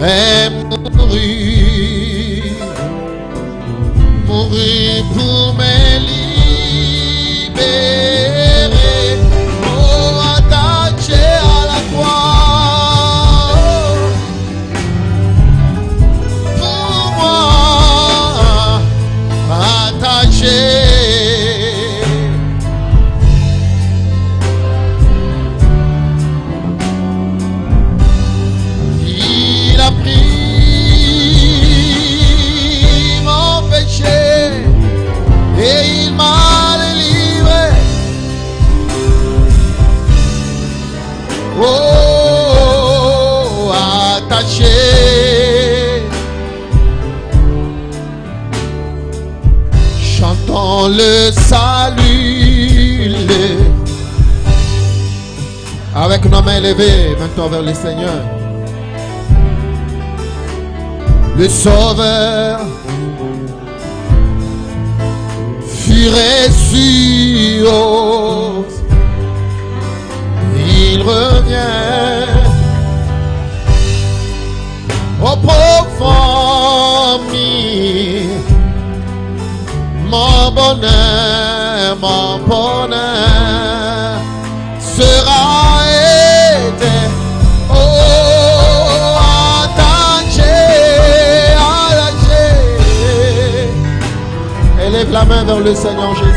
est mourir pour me libérer, oh, attaché à la croix, pour moi, attaché. Il a pris mon péché et il m'a délivré. Oh, attaché. Chantons le salut avec nos mains levées maintenant vers le Seigneur. Le Sauveur fut ressuscité, il revient au profond mire. Mon bonheur sera éteint. Oh, attaché. Élève la main vers le Seigneur Jésus.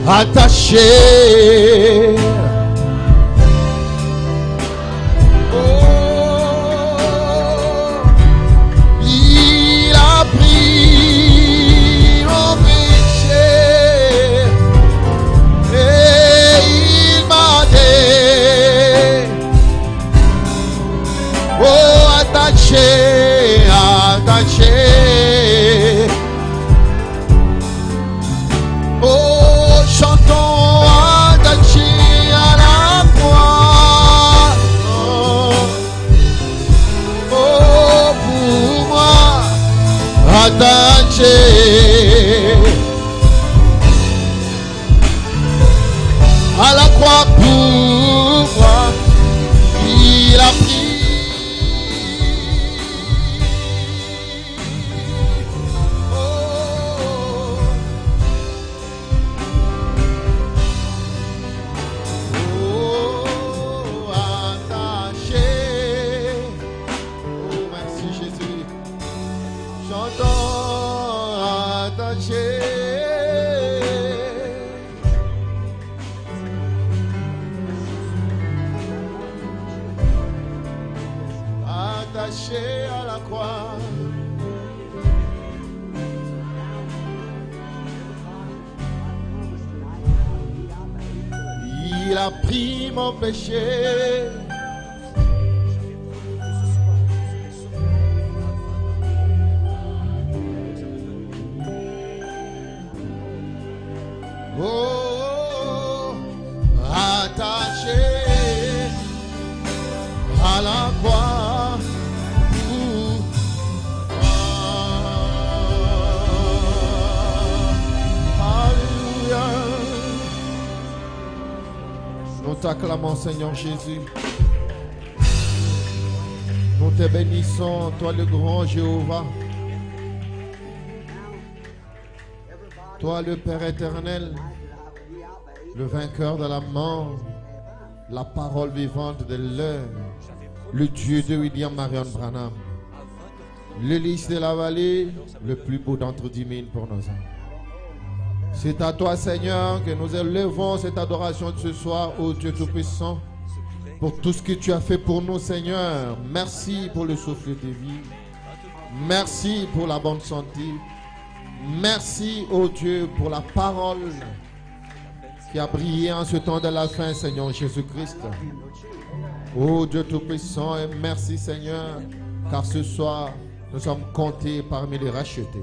Attaché. Attaché. Oh, chantons attaché à la croix. Oh, pour moi, attaché. À la croix pour moi, il a pris. Attaché à la croix. Il a pris mon péché. Oh, attaché à la croix. Nous t'acclamons, Seigneur Jésus. Nous te bénissons, toi le grand Jéhovah. Toi le Père éternel, le vainqueur de la mort, la parole vivante de l'heure, le Dieu de William Marion Branham, le lys de la vallée, le plus beau d'entre 10 000 pour nos âmes. C'est à toi, Seigneur, que nous élevons cette adoration de ce soir, ô Dieu Tout-Puissant, pour tout ce que tu as fait pour nous, Seigneur. Merci pour le souffle de vie. Merci pour la bonne santé. Merci, ô Dieu, pour la parole qui a brillé en ce temps de la fin, Seigneur Jésus-Christ. Ô Dieu Tout-Puissant, et merci, Seigneur, car ce soir, nous sommes comptés parmi les rachetés.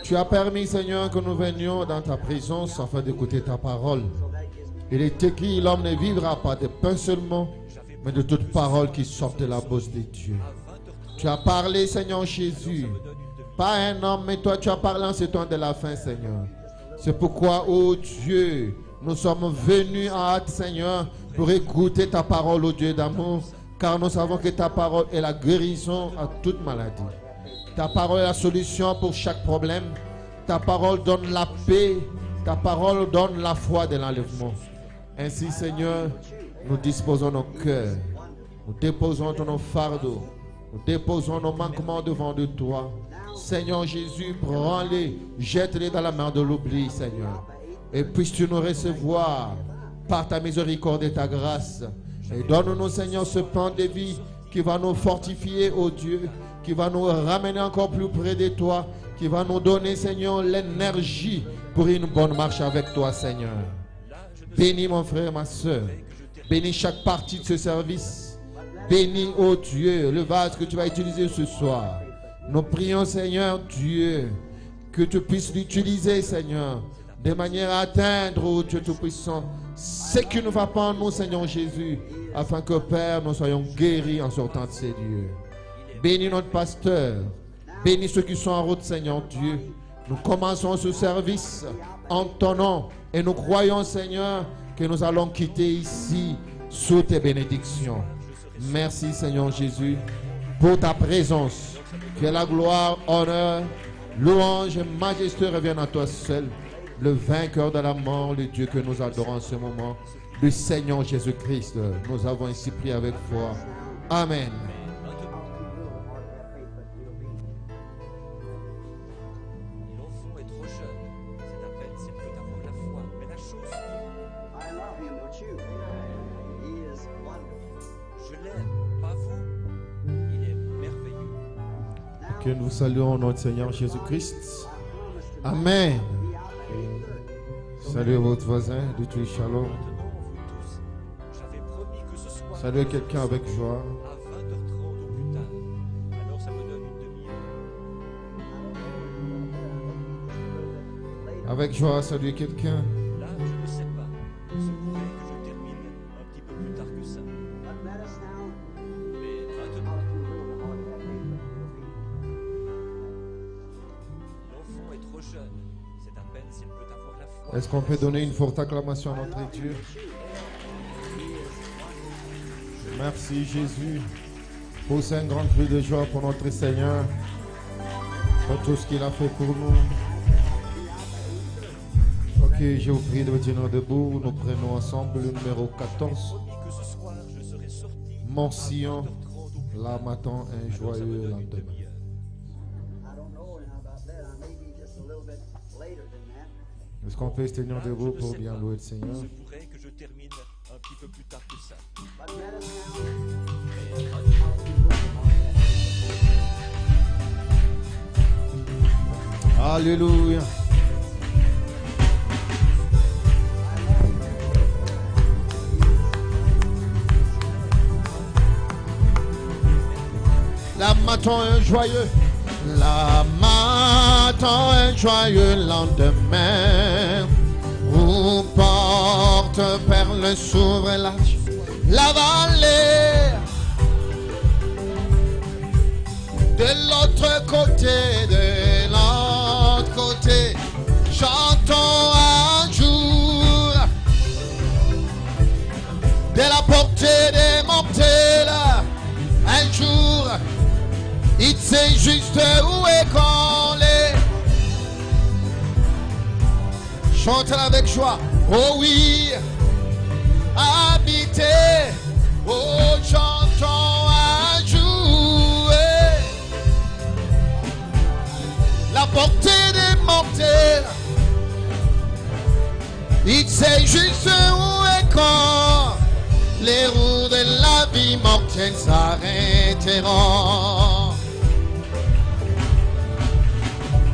Tu as permis, Seigneur, que nous venions dans ta présence afin d'écouter ta parole. Il est écrit, l'homme ne vivra pas de pain seulement, mais de toute parole qui sort de la bouche de Dieu. Tu as parlé, Seigneur Jésus, pas un homme, mais toi tu as parlé en ce temps de la fin, Seigneur. C'est pourquoi, ô Dieu, nous sommes venus à hâte, Seigneur, pour écouter ta parole, ô Dieu d'amour, car nous savons que ta parole est la guérison à toute maladie. Ta parole est la solution pour chaque problème. Ta parole donne la paix. Ta parole donne la foi de l'enlèvement. Ainsi, Seigneur, nous disposons nos cœurs. Nous déposons nos fardeaux. Nous déposons nos manquements devant de toi. Seigneur Jésus, prends-les, jette-les dans la main de l'oubli, Seigneur. Et puisses-tu nous recevoir par ta miséricorde et ta grâce. Et donne-nous, Seigneur, ce pain de vie qui va nous fortifier, ô Dieu, qui va nous ramener encore plus près de toi, qui va nous donner, Seigneur, l'énergie pour une bonne marche avec toi, Seigneur. Bénis mon frère, ma soeur. Bénis chaque partie de ce service. Bénis, ô Dieu, le vase que tu vas utiliser ce soir. Nous prions, Seigneur Dieu, que tu puisses l'utiliser, Seigneur, de manière à atteindre, ô Dieu Tout-Puissant, ce qui ne va pas en nous, Seigneur Jésus, afin que, Père, nous soyons guéris en sortant de ces lieux. Bénis notre pasteur. Bénis ceux qui sont en route, Seigneur Dieu. Nous commençons ce service en ton nom et nous croyons, Seigneur, que nous allons quitter ici sous tes bénédictions. Merci, Seigneur Jésus, pour ta présence. Que la gloire, honneur, louange et majesté reviennent à toi seul, le vainqueur de la mort, le Dieu que nous adorons en ce moment, le Seigneur Jésus-Christ. Nous avons ainsi prié avec foi. Amen. L'enfant est trop jeune, c'est à peine s'il peut avoir la foi, mais la chose, je l'aime, pas vous, il est merveilleux. Que nous saluons notre Seigneur Jésus-Christ. Amen. Salut votre voisin, du tout shalom. Maintenant, vous tous, j'avais promis que ce soir, Salut quelqu'un avec joie. à 20h30 au plus tard, alors ça me donne une demi-heure. Avec joie, salut quelqu'un. Là, je ne sais pas, il se pourrait que je termine un petit peu plus tard que ça. Mais maintenant, l'enfant est trop jeune, c'est à peine s'il peut avoir la foi. Est-ce qu'on peut donner une forte acclamation à notre Dieu? Merci Jésus pour ce grand cri de joie pour notre Seigneur, pour tout ce qu'il a fait pour nous. Ok, je vous prie de vous tenir debout. Nous prenons ensemble le numéro 14. Que ce soir, je serai sorti Montsion, 20h30 au plus là matin, un joyeux lendemain. demi-heure. Est-ce qu'on peut se tenir debout pour bien louer le Seigneur? Il se pourrait que je termine un petit peu plus tard que ça. Alléluia. La matin un joyeux, la matin un joyeux lendemain. Où porte perle s'ouvre la vallée. De l'autre côté, j'entends un jour de la portée des mortels. Un jour, il sait juste où est qu'on est. Chante avec joie, oh oui, habiter, oh j'entends un jour la portée des mortels. Il sait juste où est quand les roues de la vie mortelle s'arrêteront.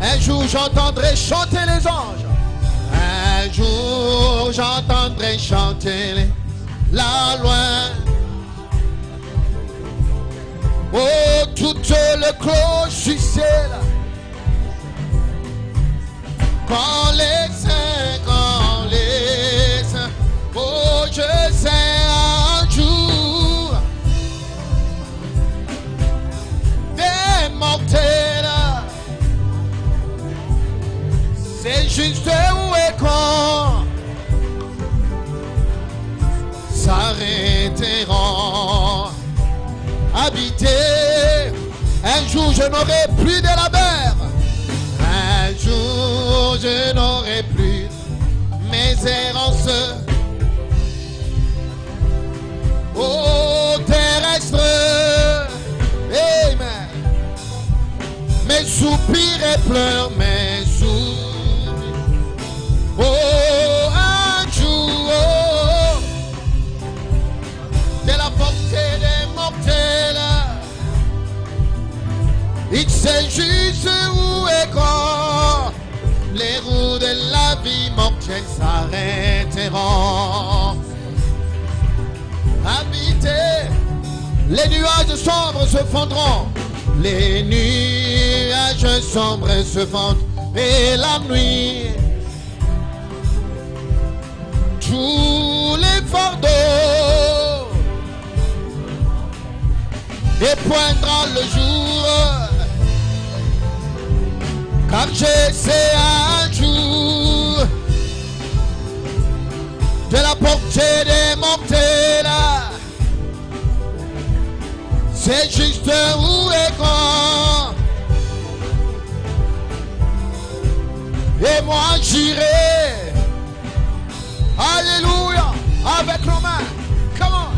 Un jour j'entendrai chanter les anges. Un jour j'entendrai chanter la loin. Oh, toute le cloche du ciel. Quand les saints, oh je sais un jour des mortels. C'est juste où et quand s'arrêteront. habiter. Un jour je n'aurai plus de labeur. Un jour je n'aurai plus mes errances. Oh terrestre, amen. Mes soupirs et pleurs, mes soupirs. Oh un jour, oh, de la portée des mortels. Il sait juste où et quand les roues de la vie mortelle s'arrêteront. Habiter, les nuages sombres se fondront, les nuages sombres se fondent, et la nuit, tous les fardeaux, et poindra le jour, car je sais un jour de la portée des mortels. C'est juste où et quand. Et moi j'irai. Alléluia. Avec nos mains. Come on.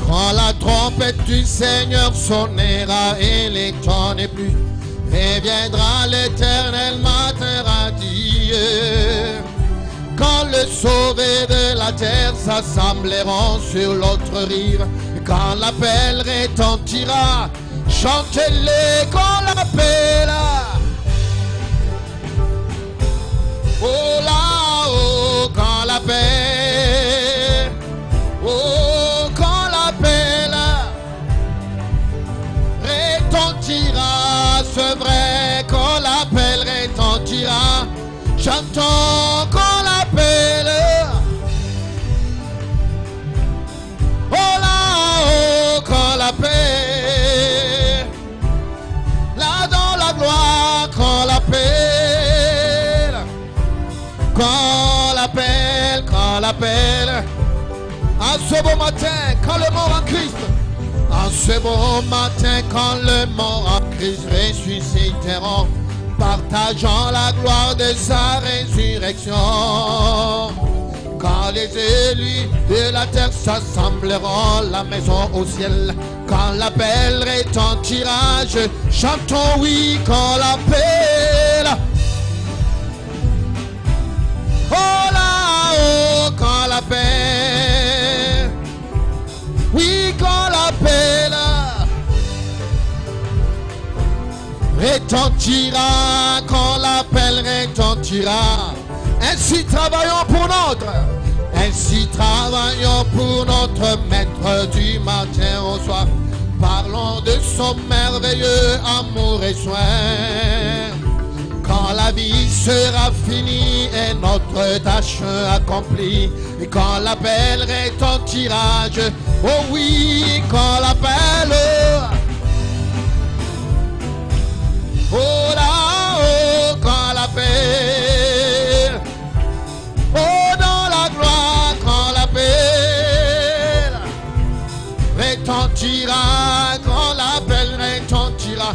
Quand la trompette du Seigneur sonnera et les temps n'est plus, et viendra l'éternel matin radieux. Quand le sauvé de la terre s'assembleront sur l'autre rive, quand l'appel retentira, chantez-les quand l'appel. Oh là-haut, quand l'appel. Oh, quand l'appel retentira, c'est vrai, quand l'appel retentira, chantons quand l'appel. Oh là-haut, quand l'appel, là dans la gloire, quand l'appel, quand l'appel, quand l'appel. En ce beau matin, quand le mort en Christ, en ce beau matin, quand le mort en Christ ressusciteront, partageant la gloire de sa résurrection. Quand les élus de la terre s'assembleront, la maison au ciel, quand l'appel retentira, chantons oui, quand l'appel. Oh là-haut, quand l'appel. Oui, quand l'appel retentira, quand l'appel retentira. Ainsi travaillons pour notre maître du matin au soir. Parlons de son merveilleux amour et soin. Quand la vie sera finie et notre tâche accomplie, et quand l'appel retentira, oh oui, quand l'appel, oh là-haut, quand l'appel, oh dans la gloire, quand l'appel retentira, quand l'appel retentira.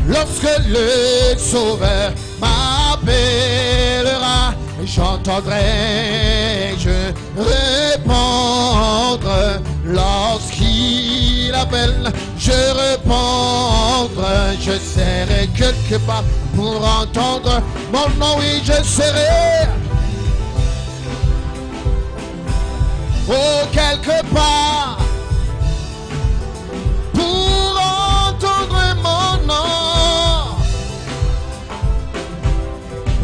Lorsque le Sauveur m'appellera, j'entendrai, je répondre. Lorsqu'il appelle, je répondre. Je serai quelque part pour entendre mon nom, oui, je serai. Oh, quelque part pour entendre mon nom.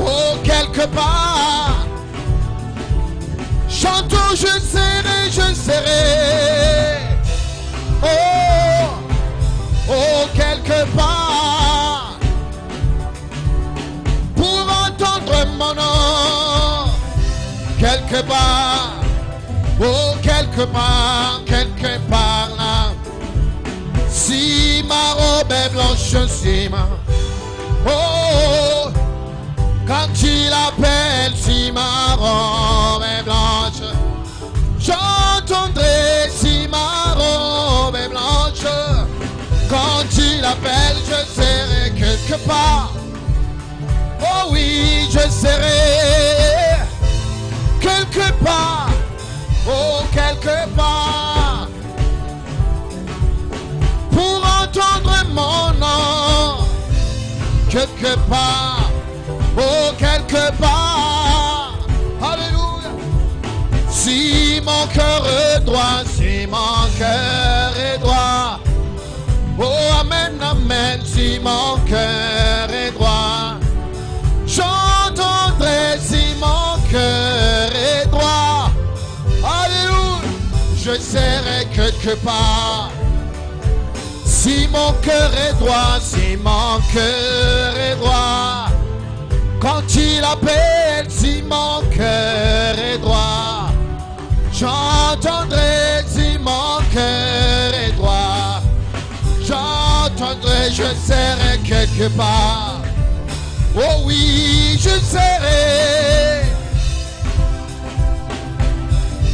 Oh, quelque part, chantons, je serai, je serai. Oh, oh, quelque part, pour entendre mon nom. quelque part, oh quelque part là. Si ma robe est blanche, si ma, oh, quand il appelle, si ma robe est blanche, j'entendrai si ma robe est blanche. Quand il appelle, je serai quelque part. Oh oui, je serai quelque part. Oh, quelque part. Pour entendre mon nom. Quelque part. Oh, quelque part. Alléluia. Si mon cœur est droit, si mon cœur est droit. Oh, amen, amen, si mon cœur est droit. J'entendrai si mon cœur est droit. Alléluia. Je serai quelque part. Si mon cœur est droit, si mon cœur est droit. Quand il appelle, si mon cœur est droit. J'entendrai si mon cœur est droit. J'entendrai, je serai quelque part. Oh oui, je serai.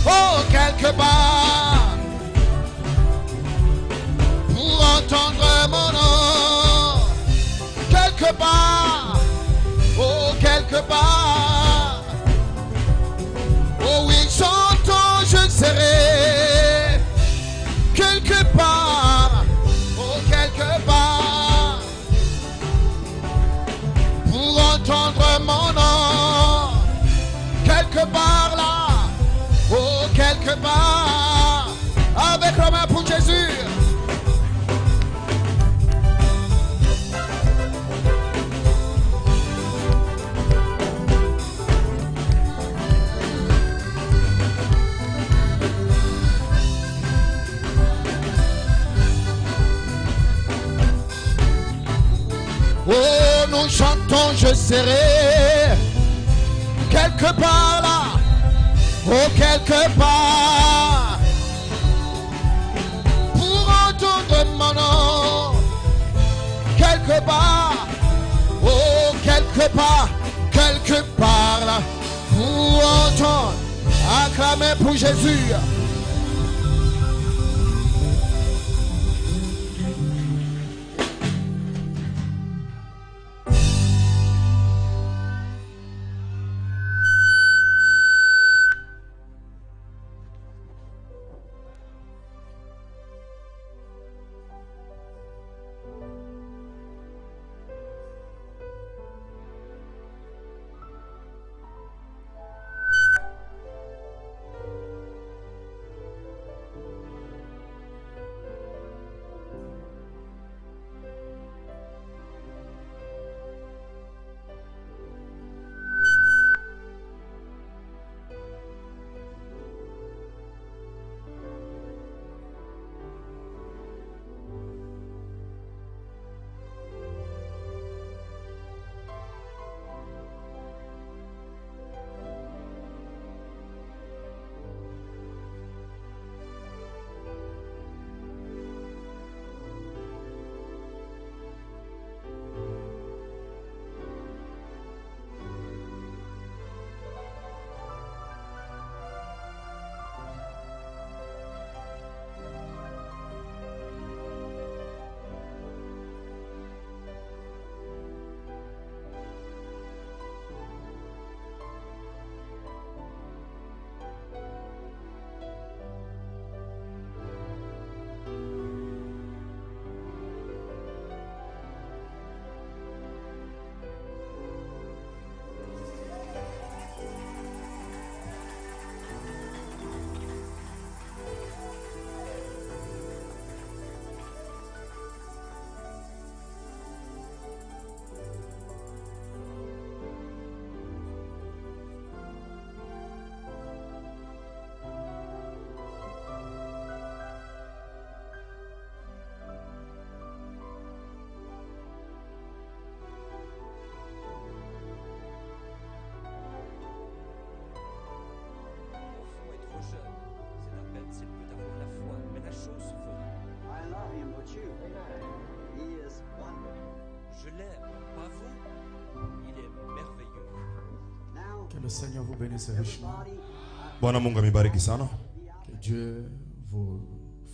Oh, quelque part. Pour entendre mon nom. Quelque part. Oh, quelque part. Oh oui, j'entends, je serai. Quelque part. Oh, quelque part. Pour entendre mon nom. Quelque part là. Oh, quelque part. Avec la main pour Jésus. Oh, nous chantons, je serai quelque part là. Oh, quelque part. Pour entendre mon nom. Quelque part. Oh, quelque part là. Pour entendre. Acclamer pour Jésus. Que le Seigneur vous bénisse richement. Bwana Mungu amibariki sana. Que Dieu vous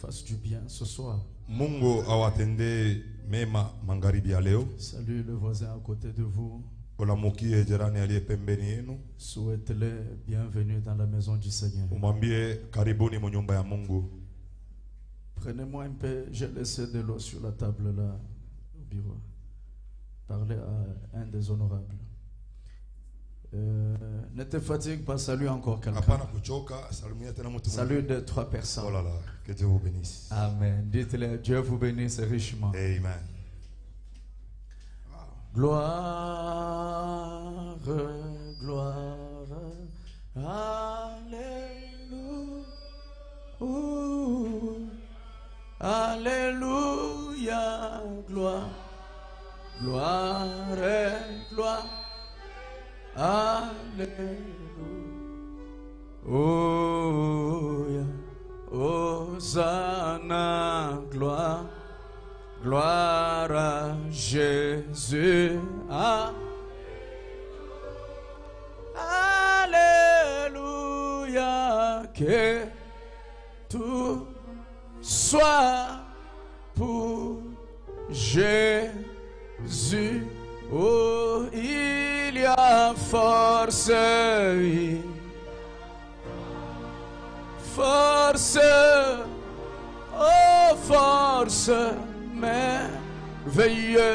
fasse du bien ce soir. Mungu awatende mema magharibi ya leo. Salue le voisin à côté de vous. Ulamukie jirani aliye pembeni yenu. Souhaitez-le bienvenue dans la maison du Seigneur. Umwambie karibuni mu nyumba ya Mungu. Prenez-moi un peu, j'ai laissé de l'eau sur la table là au bureau. Parlez à un des honorables. Ne te fatigue pas, salue encore quelqu'un. Hapana kuchoka, salimia tena mtu. Salue 2-3 personnes. Oh là là, que Dieu vous bénisse. Amen. Dites-le, Dieu vous bénisse richement. Amen. Gloire, gloire, alléluia, alléluia, gloire, gloire et gloire, alléluia, Hosanna, gloire. Gloire à Jésus. Alléluia. Que tout soit pour Jésus. Oh, il y a force. Force. Oh, force. Merveilleuse,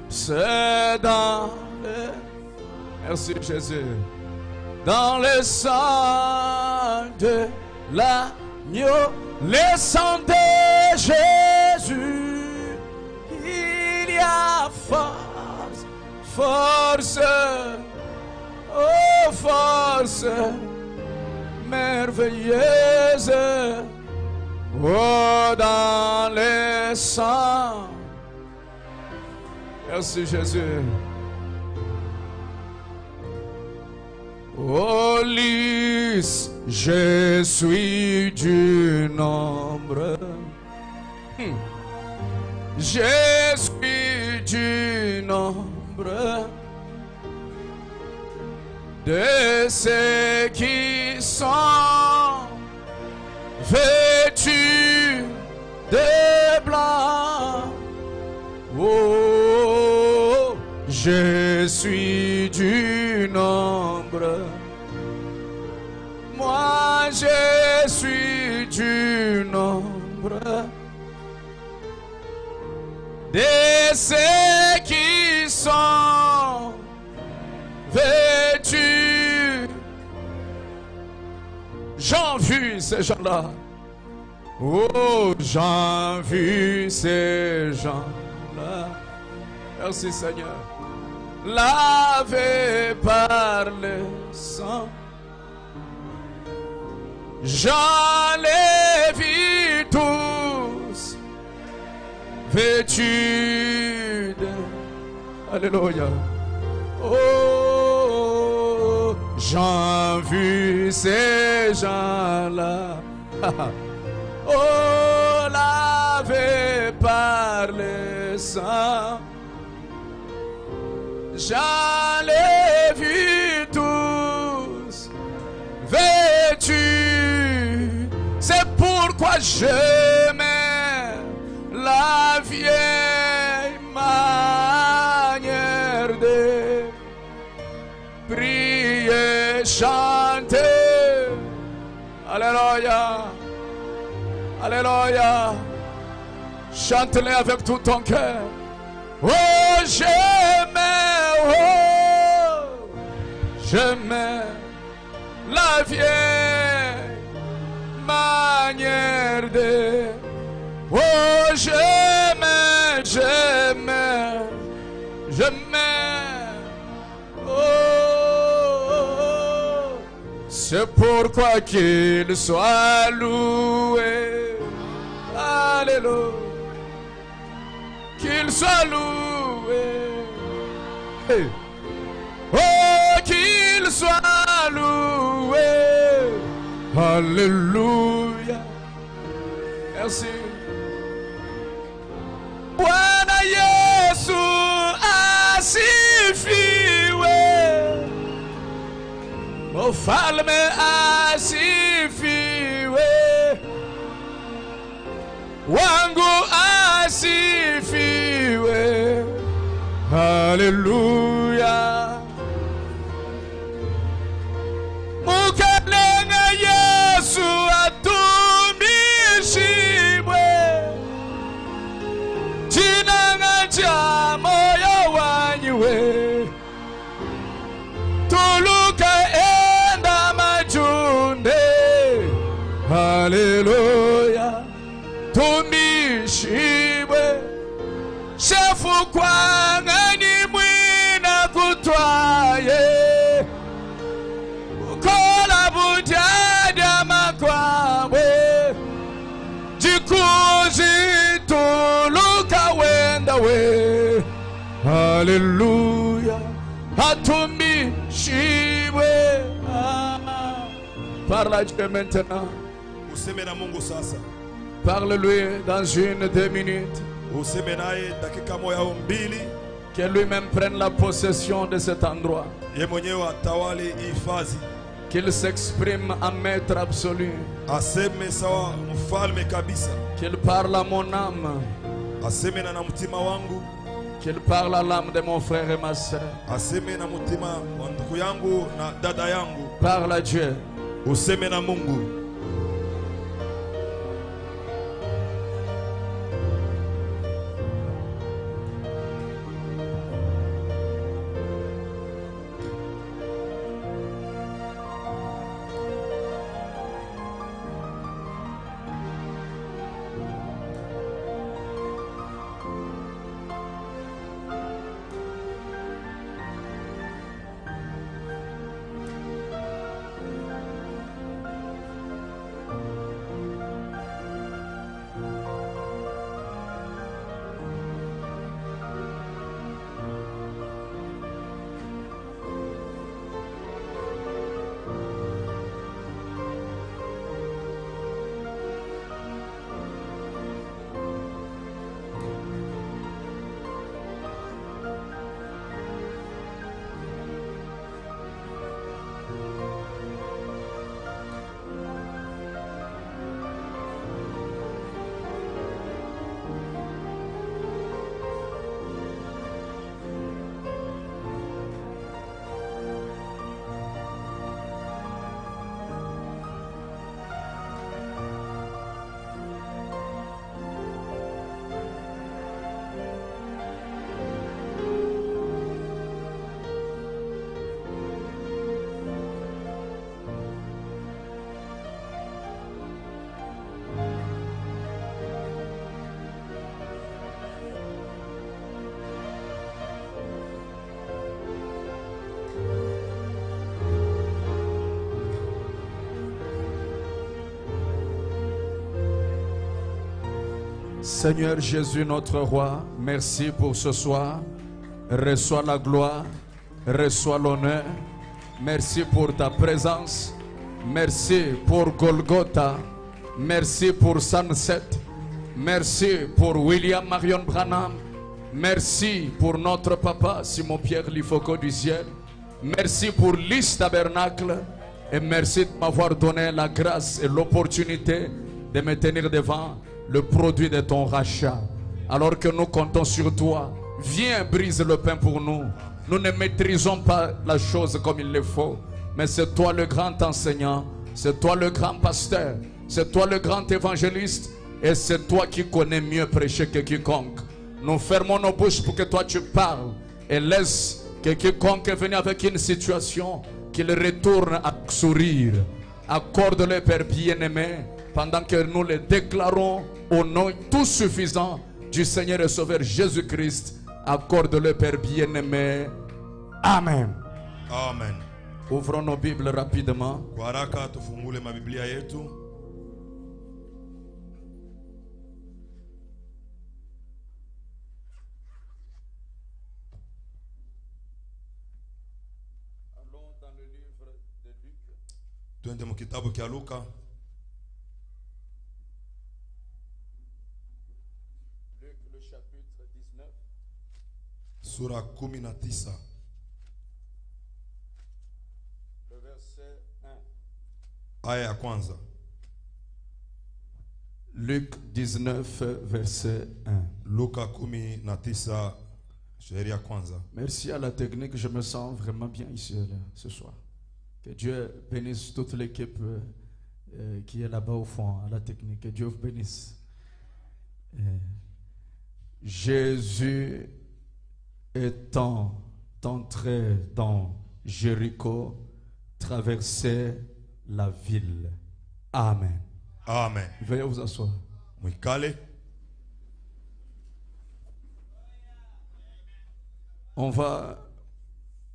c'est dans le... Merci Jésus. Dans le sang de l'agneau, le sang de Jésus, il y a force, force, oh force merveilleuse. Oh, dans les sangs. Merci Jésus. Oh, lys, je suis du nombre. Je suis du nombre de ceux qui sont vêtu de blanc. Oh, je suis du nombre. Moi, je suis du nombre de ceux qui sont vêtus. J'ai vu ces gens-là. Oh, j'ai vu ces gens-là. Merci Seigneur. Lavés par le sang. J'en les vis tous vêtus de... Alléluia. Oh, j'ai vu ces gens-là. Oh, lavé par le sang. J'en ai vu tous vêtus. C'est pourquoi j'aimais la vieille manière de prier, chanter. Alléluia. Alléluia. Chante-les avec tout ton cœur. Oh, j'aimais la vieille manière de... Oh, j'aimais. Oh, c'est pourquoi qu'il soit loué. Alléluia. Qu'il soit loué. Hey. Oh, qu'il soit loué. Alléluia. Merci. Bwana Yesu asifiwe. ufalme asifiwe, wangu asifiwe. Haleluya. Mukalenga Yesu atumishimwe, chinanga cha moyo wanywe, tuluka enda majunde. Haleluya. Tumishimwe, shefu kwangani mwina kutwaye, kola bujada makwamwe, jikuzi tuluka wenda we. Haleluya. Hatumishimwe. Parle à Dieu maintenant. Useme na Mungu sasa. Parle-lui dans 1-2 minutes. Useme naye dakika moja au mbili. Que lui-même prenne la possession de cet endroit. Yeye mwenyewe atawale hifadhi. Qu'il s'exprime en maître absolu. Aseme sawa mfalme kabisa. Qu'il parle à mon âme. Aseme na mtima wangu. Qu'il parle à l'âme de mon frère et ma sœur. Aseme na mtima wa ndugu yangu na dada yangu. Parle à Dieu. Useme na Mungu. Seigneur Jésus, notre roi, merci pour ce soir. Reçois la gloire, reçois l'honneur. Merci pour ta présence. Merci pour Golgotha. Merci pour Sunset. Merci pour William Marion Branham. Merci pour notre papa Simon-Pierre Lifoko du ciel. Merci pour l'Is Tabernacle. Et merci de m'avoir donné la grâce et l'opportunité de me tenir devant le produit de ton rachat. Alors que nous comptons sur toi, viens brise le pain pour nous. Nous ne maîtrisons pas la chose comme il le faut, mais c'est toi le grand enseignant, c'est toi le grand pasteur, c'est toi le grand évangéliste, et c'est toi qui connais mieux prêcher que quiconque. Nous fermons nos bouches pour que toi tu parles, et laisse que quiconque est venu avec une situation, qu'il retourne à sourire. Accorde-le, Père bien-aimé, pendant que nous le déclarons au nom tout suffisant du Seigneur et Sauveur Jésus-Christ. Accorde-le, Père bien-aimé. Amen. Amen. Ouvrons nos Bibles rapidement. Kwa haraka tufungule mabiblia yetu. Allons dans le livre de Luc. Twende mu kitabu kya Luka. Luc, le chapitre 19. Sura 19. Le verset aya ya kwanza. Luc 19, verset 1. Luka 19 shairi ya kwanza. Merci à la technique, je me sens vraiment bien ici là, ce soir. Que Dieu bénisse toute l'équipe qui est là-bas au fond, à la technique. Que Dieu vous bénisse. Jésus étant entré dans Jéricho, traversait la ville. Amen. Amen. Veuillez vous asseoir. Mwikale. On va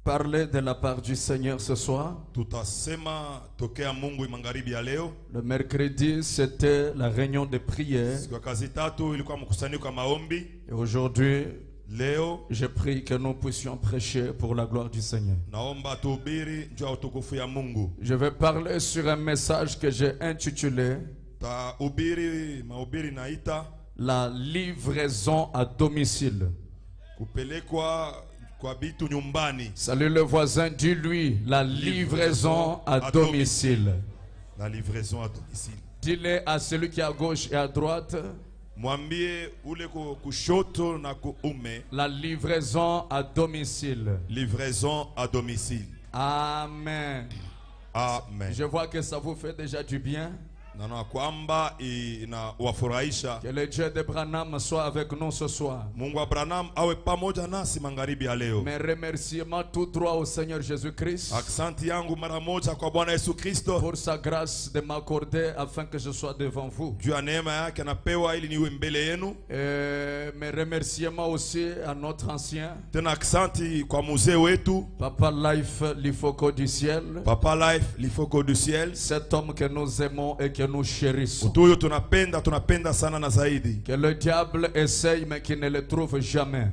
parler de la part du Seigneur ce soir. Tutasema tokea Mungu magharibi ya leo. Le mercredi, c'était la réunion de prière. Siku ya kazi tatu ilikuwa mkusanyiko wa maombi. Et aujourd'hui, leo je prie que nous puissions prêcher pour la gloire du Seigneur. naomba tuhubiri juu ya utukufu ya Mungu. Je vais parler sur un message que j'ai intitulé Tahubiri mahubiri naita La livraison à domicile. kupelekwa kwa bitu nyumbani. Salut le voisin, dis-lui la livraison à domicile. La livraison à domicile. Dis-le à celui qui est à gauche et à droite. Mwambie ule kushoto na kuume. La livraison à domicile. Livraison à domicile. Amen. Amen. Je vois que ça vous fait déjà du bien. Naona kwamba inawafurahisha. Que le Dieu de Branham soit avec nous ce soir. Mungu wa Branham awe pamoja nasi magharibi ya leo. Mes remerciements tout droit au Seigneur Jésus-Christ. Aksanti yangu mara moja kwa Bwana Yesu Kristo. Pour sa grâce de m'accorder afin que je sois devant vous. Juu ya neema yake anapewa ili niwe mbele yenu. Mes remerciements aussi à notre ancien. Tena aksanti kwa mzee wetu. Papa Life Lifoko du ciel. Papa Life Lifoko du ciel. Cet homme que nous aimons et que nous chérissons. Mtu huyo tunapenda sana na zaidi. Que le diable essaye mais qu'il ne le trouve jamais.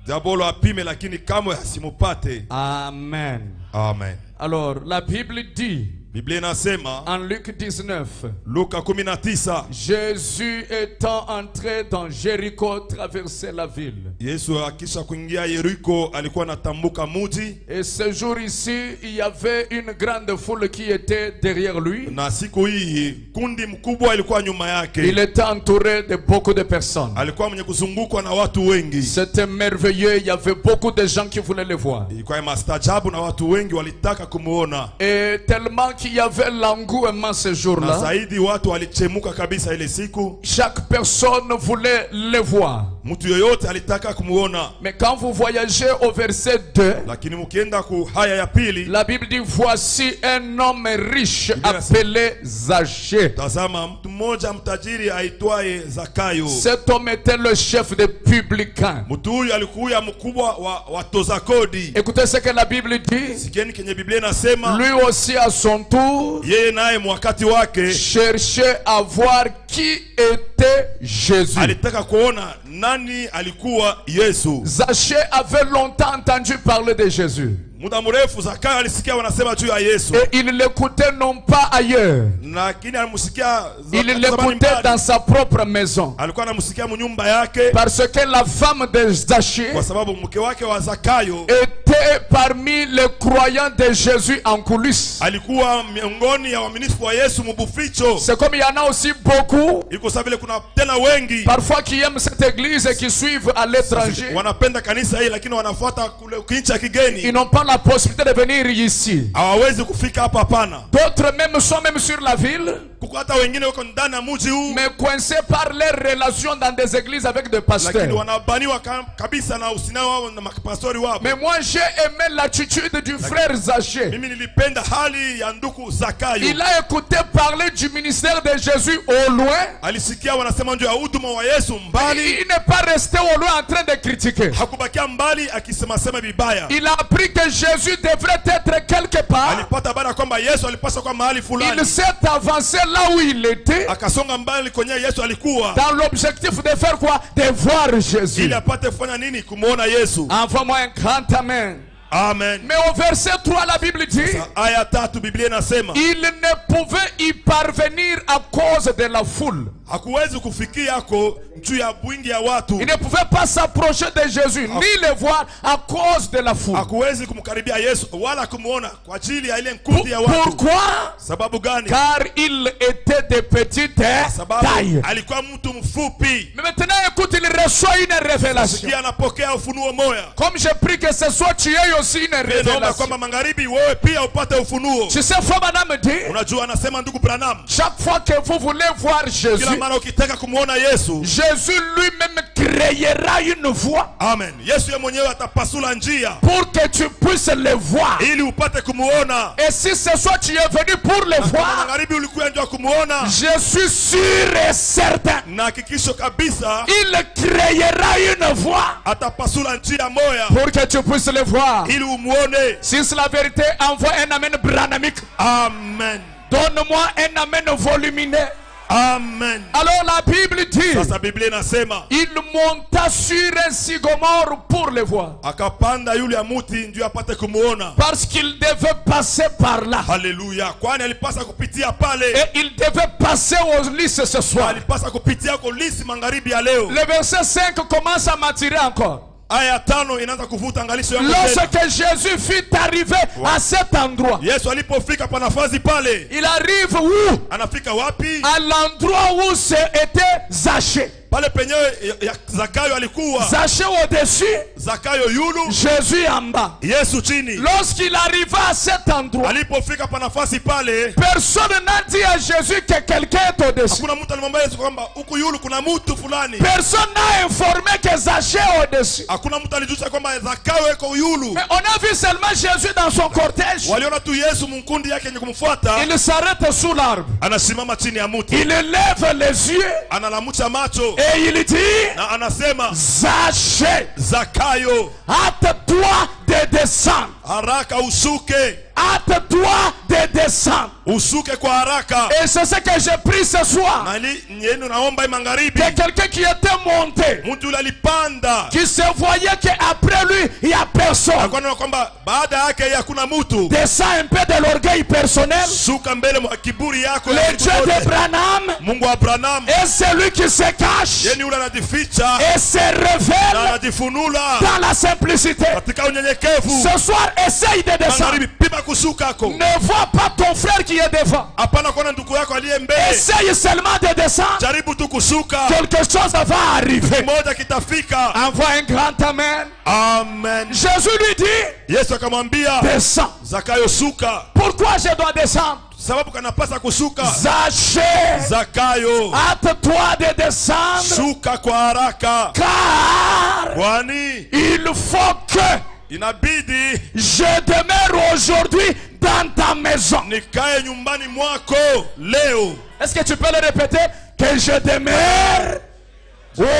Diabolo apime lakini kamwe hasimupate. Amen. Amen. Alors la Bible dit Biblia inasema en Luc 19, Luka 19, Jésus étant entré dans Jéricho traversait la ville. Yesu akisha kuingia Yeriko alikuwa anatambuka muji. Et ce jour ici, il y avait une grande foule qui était derrière lui. Na siku hii kundi mkubwa ilikuwa nyuma yake. Il était entouré de beaucoup de personnes. Alikuwa mwenye kuzungukwa na watu wengi. C'était merveilleux, il y avait beaucoup de gens qui voulaient le voir. Ilikuwa mastajabu na watu wengi walitaka kumuona. Et tellement qu'il y avait l'engouement ce jour-là. Na zaidi watu walichemuka kabisa ile siku. Chaque personne voulait le voir. Mtu yoyote alitaka kumuona. Mais quand vous voyagez au verset 2, lakini mkienda ku haya ya pili, la Bible dit voici un homme riche appelé Zaché. Tazama mtu mmoja mtajiri aitwaye Zakayo. Cet homme était le chef des publicains. Mtu huyu alikuwa mkubwa wa watoza kodi. Écoutez ce que la Bible dit. Sikieni kenye Biblia inasema. Lui aussi à son tour, yeye naye mwakati wake cherchait à voir qui était Jésus. Alitaka kuona nani alikuwa Yesu. Zaché avait longtemps entendu parler de Jésus. Muda mrefu Zakayo alisikia wanasema juu ya Yesu. Et il l'écoutait non pas ailleurs. Lakini alimsikia il l'écoutait dans sa propre maison. Alikuwa anamsikia mnyumba yake. Parce que la femme de Zaché kwa sababu mke wake wa Zakayo était parmi les croyants de Jésus en coulisses. Alikuwa miongoni ya waaminifu wa Yesu mbuficho. C'est comme il y en a aussi beaucoup. Iko sababu kuna tena wengi parfois qui aiment cette église et qui suivent à l'étranger. Wanapenda kanisa hili lakini wanafuata kule kincha kigeni. Ils n'ont pas la possibilité de venir ici. Hawawezi kufika hapa hapana. D'autres même sont même sur la ville. Hata wengine wako ndani ya mji huu. Mais coincés par leurs relations dans des églises avec des pasteurs. Lakini wanabaniwa kabisa na usinao wao na mapastori wao. Mais moi j'ai aimé l'attitude du frère Zaché. Mimi nilipenda hali ya ndugu Zakayo. Il a écouté parler du ministère de Jésus au loin. Alisikia wanasema ndio huduma wa Yesu mbali. Il n'est pas resté au loin en train de critiquer. Hakubakia mbali akisema sema vibaya. Il a appris que Jésus devrait être quelque part. Alipata habari kwamba Yesu alipaswa kwa mahali fulani. Il s'est avancé là où il était. Akasonga mbali kwenye Yesu alikuwa. Dans l'objectif de faire quoi? De voir Jésus. Ili apate kufanya nini? Kumuona Yesu. Envoie-moi un grand amen. Amen. Mais au verset 3, la Bible dit, Aya 3 Biblia inasema il ne pouvait y parvenir à cause de la foule. hakuwezi kufikia yako juu ya bwingi ya watu. Il ne pouvait pas s'approcher de Jésus, ni le voir à cause de la foule. Hakuwezi kumkaribia Yesu wala kumuona kwa ajili ya ile nkundi ya watu. Pourquoi? Sababu gani? Car il était de petite Sababu taille. alikuwa mtu mfupi. Mais maintenant, écoute, il reçoit une révélation. Sikia anapokea ufunuo moya. Comme je prie que ce soit tu aies aussi une Naomba révélation. kwamba magharibi wewe pia upate ufunuo. Tu sais, frère madame dit, Unajua anasema ndugu Branham, chaque fois que vous voulez voir kila Jésus, mara ukitaka kumuona Yesu, Jésus lui-même créera une voie amen, Yesu yeye mwenyewe atapasula njia pour que tu puisses le voir. ili upate kumuona. Et si ce soir tu es venu pour le Kama voir, magharibi ulikuwa njoo kumuona, je suis sûr et certain, na hakikisho kabisa il créera une voie atapasula njia moya pour que tu puisses le voir. ili umuone. Si c'est la vérité, envoie un amen branamique. Amen. Donne-moi un amen volumineux. Amen. Alors la Bible dit, Sasa Biblia inasema il monta sur un sycomore pour le voir. akapanda yule ya muti ndio apate kumuona. Parce qu'il devait passer par là. Haleluya. Kwani alipasa kupitia pale. Et il devait passer au lycée ce soir. Alipasa kupitia kolisi magharibi ya leo. Le verset 5 commence à m'attirer encore. Aya 5 inaanza kuvuta angalisho yangu tena. Lorsque Jésus fut arrivé à cet endroit, Yesu alipofika pa nafasi pale, il arrive où? anafika wapi? À l'endroit où était Zachée. Pale penyewe ya Zakayo alikuwa. Zachée au-dessus, Zakayo yulu, Jésus en bas. Yesu chini. Lorsqu'il arriva à cet endroit, Alipofika pa nafasi pale, personne n'a dit à Jésus que quelqu'un est au-dessus. hakuna mtu alimwambia Yesu kwamba huku yulu kuna mtu fulani. Personne n'a informé que Zachée est au-dessus. Hakuna mtu alijulisha kwamba Zakayo yuko yulu. Mais on a vu seulement Jésus dans son cortège. Waliona tu Yesu mkundi yake yenye kumfuata, Il s'arrête sous l'arbre. anasimama chini ya mti. Il lève les yeux Analamucha macho et il dit, na anasema, Zachée, Zakayo, hâte-toi de descendre. haraka usuke. Hâte-toi de descendre. Usuke kwa haraka. Et c'est ce que j'ai pris ce soir. Na nyenu naomba magharibi. Que quelqu'un qui était monté, Mtu yule alipanda. qui se voyait qu'après lui, il n'y a personne. Akaona kwamba baada yake hakuna mtu. Descend un peu de l'orgueil personnel. Suka mbele mwa kiburi yako. Le Dieu d'Abraham Mungu wa Abraham. est celui qui se cache Yeye yule anajificha et se na révèle anajifunula dans la simplicité. katika unyenyekevu. Ce soir, essaye de descendre. Magharibi, pima kusukako. Ne vois pas ton frère qui est devant. Hapana kuona ndugu yako aliye mbele. Essaye seulement de descendre. Jaribu tu kusuka. Quelque chose va arriver. Moja kitafika. Envoie un grand amen. Amen. Jésus lui dit, Yesu akamwambia descends. Zakayo, suka. Pourquoi je dois descendre? Sababu kanapasa kusuka. Zachée, Zakayo, hâte-toi de descendre, suka kwa haraka. car Kwani il faut que inabidi je demeure aujourd'hui dans ta maison. nikae nyumbani mwako leo. Est-ce que tu peux le répéter? Que je demeure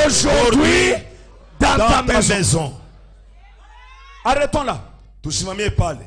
aujourd'hui dans ta maison. Arrêtons là. Tusimamie pale.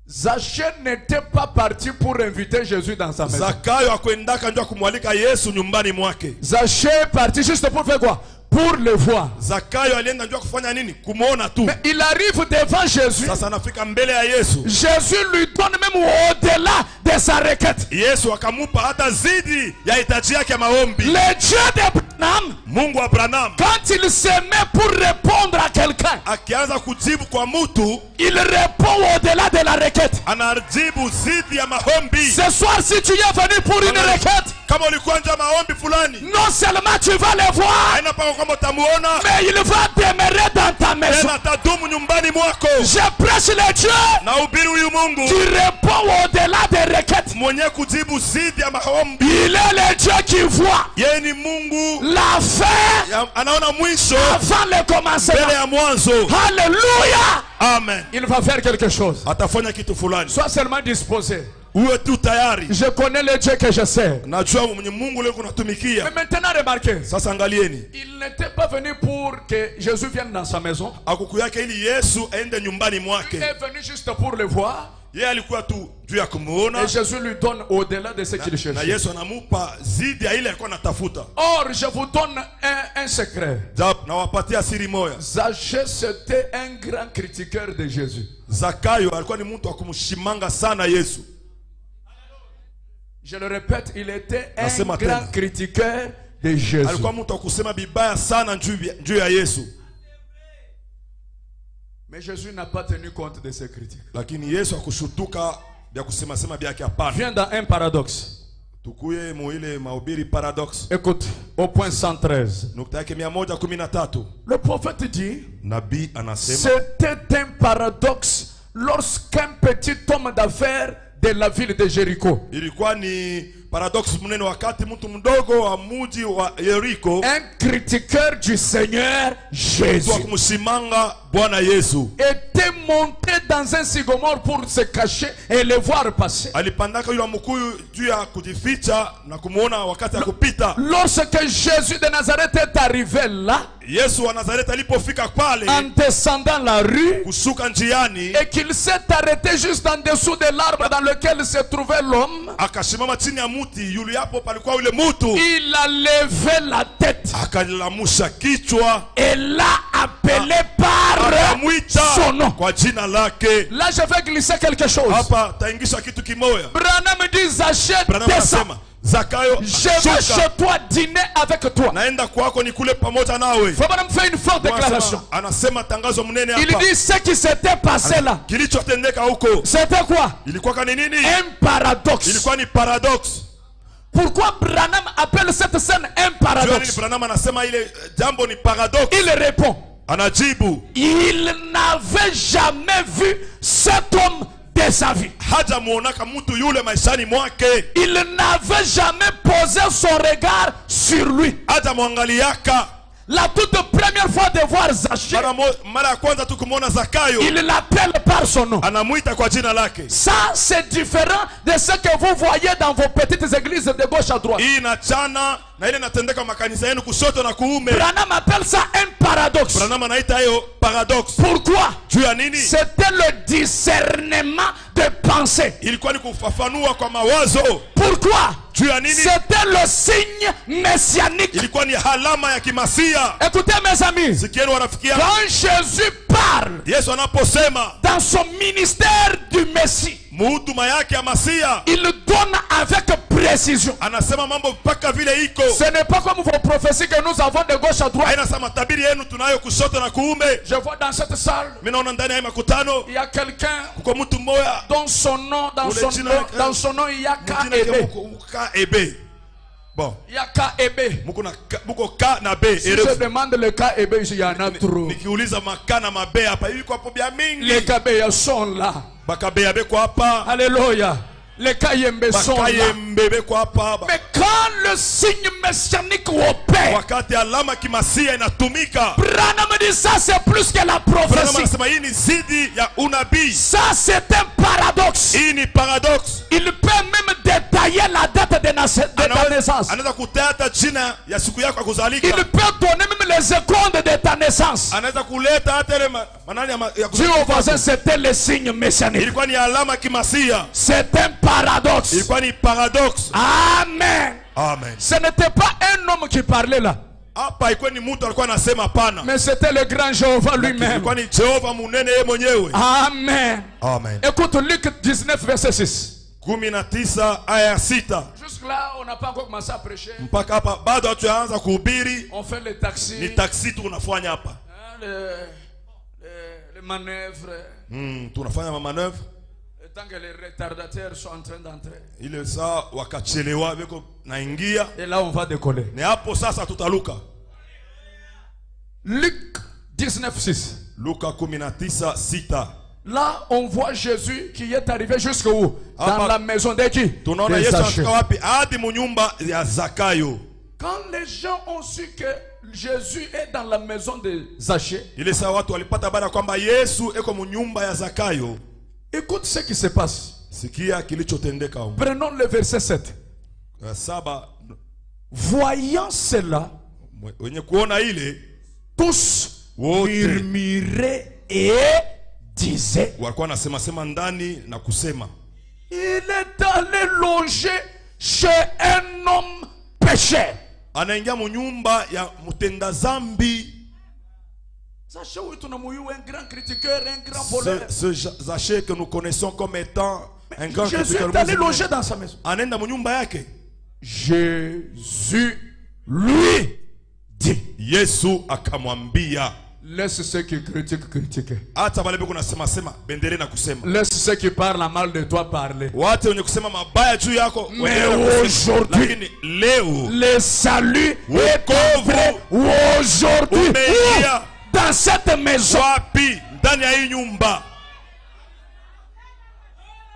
Zachée n'était pas parti pour inviter Jésus dans sa maison. Zakayo akwendaka ndio kumwalika Yesu nyumbani mwake. Zachée est parti juste pour faire quoi? Pour le voir. Zakayo alienda ndio kufanya nini? Kumuona tu. Mais il arrive devant Jésus. Sasa anafika mbele ya Yesu. Jésus lui donne même au-delà de sa requête. Yesu akamupa hata zidi ya hitaji yake ya maombi. Le Dieu d'Abraham, Mungu wa Abraham, quand il se met pour répondre à quelqu'un, akianza kujibu kwa mtu, il répond au-delà de la requête. anajibu zidi ya maombi. Ce soir, si tu es venu pour une requête, Kama ulikuwa nje maombi fulani, non seulement tu vas le voir, haina pako kama utamuona, mais il va demeurer dans ta maison. tena atadumu nyumbani mwako. Je prêche le Dieu Na ubiri huyu Mungu qui répond au-delà des requêtes. mwenye kujibu zidi ya maombi. Il est le Dieu qui voit Yeye ni Mungu la fin anaona mwisho avant le commencement. mbele ya mwanzo. Alléluia. Amen. Il va faire quelque chose. Atafanya kitu fulani. Sois seulement disposé. Uwe tu tayari. Je connais le Dieu que je sais. Najua mwenye Mungu leo kunatumikia. Mais maintenant, remarquez. Sasa angalieni. Il n'était pas venu pour que Jésus vienne dans sa maison. Akuku yake ili Yesu aende nyumbani mwake. Il est venu juste pour le voir. Yeye alikuwa tu juu ya kumuona. Et Jésus lui donne au-delà de ce qu'il Na cherchait. Yesu anamupa zidi ya ile alikuwa anatafuta. Or, je vous donne un secret. Na wapatia siri moja. Zaché, c'était un grand critiqueur de Jésus. Zakayo alikuwa ni mtu wa kumshimanga sana Yesu. Je le répète, il était un Nasema grand tena. critiqueur de Jésus. Alikuwa mtu wa kusema vibaya sana juu ya Yesu. Mais Jésus n'a pas tenu compte de ces critiques. Lakini Yesu akushutuka vya kusema sema vyake hapana. Viens dans un paradoxe. Tukuye muile mahubiri paradox. Écoute, au point 113. Nukta yake 113. Le prophète dit, Nabii anasema c'était un paradoxe lorsqu'un petit homme d'affaires de la ville de Jéricho, ilikuwa ni paradox mnene wakati mtu mdogo wa muji wa Yeriko, un critiqueur du Seigneur Jésus, wa kumshimanga Bwana Yesu, était monté dans un sycomore pour se cacher et le voir passer. alipandaka yule mkuyu juu ya kujificha na kumuona wakati ya kupita. Lorsque Jésus de Nazareth est arrivé là, Yesu wa Nazareth alipofika pale en descendant la rue, kushuka njiani, et qu'il s'est arrêté juste en dessous de l'arbre dans lequel se trouvait l'homme, akashimama chini ya muti yule hapo palikuwa yule mutu, il a levé la tête akalamusha kichwa, et l'a appelé par akamwita son nom. kwa jina lake. Là, je vais glisser quelque chose. Hapa taingisha kitu kimoya. Branham dit, Zaché, Branham descends. anasema Zakayo, Je vais chez toi dîner avec toi. naenda kwako nikule pamoja nawe. Branham fait une forte déclaration. Anasema tangazo mnene Il hapa. dit ce qui s'était passé là. Kilichotendeka huko C'était quoi? ilikuwa ni nini? Un paradoxe. Ilikuwa ni paradox. Pourquoi Branham appelle cette scène un Nini paradoxe? Branham anasema ile jambo ni paradox? Il répond, Anajibu, il n'avait jamais vu cet homme de sa vie. haja muonaka mtu yule maishani mwake. Il n'avait jamais posé son regard sur lui. Haja muangaliaka. La toute première fois de voir Zaché, Mara ya kwanza tu kumuona Zakayo, il l'appelle par son nom. anamuita kwa jina lake. Ça, c'est différent de ce que vous voyez dans vos petites églises de gauche à droite. Hii inachana na ile inatendeka makanisa yenu kushoto na kuume. Branham appelle ça un paradoxe. Branham anaita hiyo paradox. Pourquoi? Juu ya nini? C'était le discernement de pensée. Ilikuwa ni kufafanua kwa mawazo. Pourquoi? Juu ya nini? C'était le signe messianique. Ilikuwa ni alama ya kimasia. Écoutez mes amis, Sikieni warafiki yangu. quand Jésus parle Yesu anaposema dans son ministère du Messie, muhuduma yake ya masia, il donne avec précision. anasema mambo mpaka vile iko. Ce n'est pas comme vos prophéties que nous avons de gauche à droite. Haina sama tabiri yenu tunayo kushoto na kuume. Je vois dans cette salle, Mimi naona ndani ya makutano il y a quelqu'un kuko mtu mmoja dont son nom, dans son nom, il y a K-E-B. K-E-B. Bon, Il y a K-E-B. muko K na B. Si je demande le K-E-B, il y en a trop. Nikiuliza maka na mabe hapa hivi kwa pobia mingi. Les K-B sont là. Bakabe abe kwa hapa. Alléluia. Les K-E-B sont là. Bakayembe kwa hapa. Mais quand le signe messianique opère, Wakati alama kimasia inatumika, Branham dit ça c'est plus que la Branham prophétie. anasema hii ni zidi ya unabii. Ça c'est un paradoxe. Hii ni paradox. Il peut même détailler la date de ta naissance. Anaweza kutata jina ya siku yako ya kuzalika. Il peut donner même les secondes de ta naissance. Anaweza kuleta hata ile manani ya Dis au voisin, c'était le signe messianique. ilikuwa ni alama kimasia. C'est un paradoxe. Ilikuwa ni paradox. Amen. Amen. Ce n'était pas un homme qui parlait là, Hapa ilikuwa ni mtu alikuwa anasema pana. mais c'était le grand Jéhovah lui-même. Ilikuwa ni Jehova munene yeye mwenyewe. Amen. Amen. Écoute Luc 19 verset 6. 19 aya ya 6. Jusque là, on n'a pas encore commencé à prêcher. Mpaka hapa bado hatuanza kuhubiri, On fait les taxis, ni taksi tu unafanya hapa. les manœuvres. Tunafanya mamaneuve Le temps que les retardataires sont en train d'entrer. ile saa wakachelewa beko naingia. Et là, on va décoller. Ni hapo sasa tutaluka. Luc 19 6. Luka 19 6. Là, on voit Jésus qui est arrivé jusqu'où? Dans la maison de qui? Tunaona Des Yesu Zachée. anafika wapi? Hadi munyumba ya Zakayo. Quand les gens ont su que Jésus est dans la maison de Zachée, Ile saa watu walipata habari kwamba Yesu eko munyumba ya Zakayo. écoute ce qui se passe. Sikia kilichotendeka huko. Prenons le verset 7. 7. Voyant cela, Wenye kuona ile tous wote murmuraient et disait, walikuwa nasema sema ndani na kusema, il est allé loger chez un homme pécheur. anaingia mu nyumba ya mutenda zambi. Zaché, oui, tu n'as un grand critiqueur, un grand voleur. Ce Zaché que nous connaissons comme étant un grand Jésus critiqueur, est allé loger dans sa maison. anaenda mu nyumba yake. Jésus lui dit, Yesu akamwambia, laisse ceux qui critiquent critiquer. hata wale beko nasema sema bendele na kusema, Laisse ceux qui parlent mal de toi parler. wate wenye kusema mabaya juu yako. Mais aujourd'hui, lakini leo le salut est wokovu entré aujourd'hui. umeingia Dans cette maison. wapi? Ndani ya hii nyumba.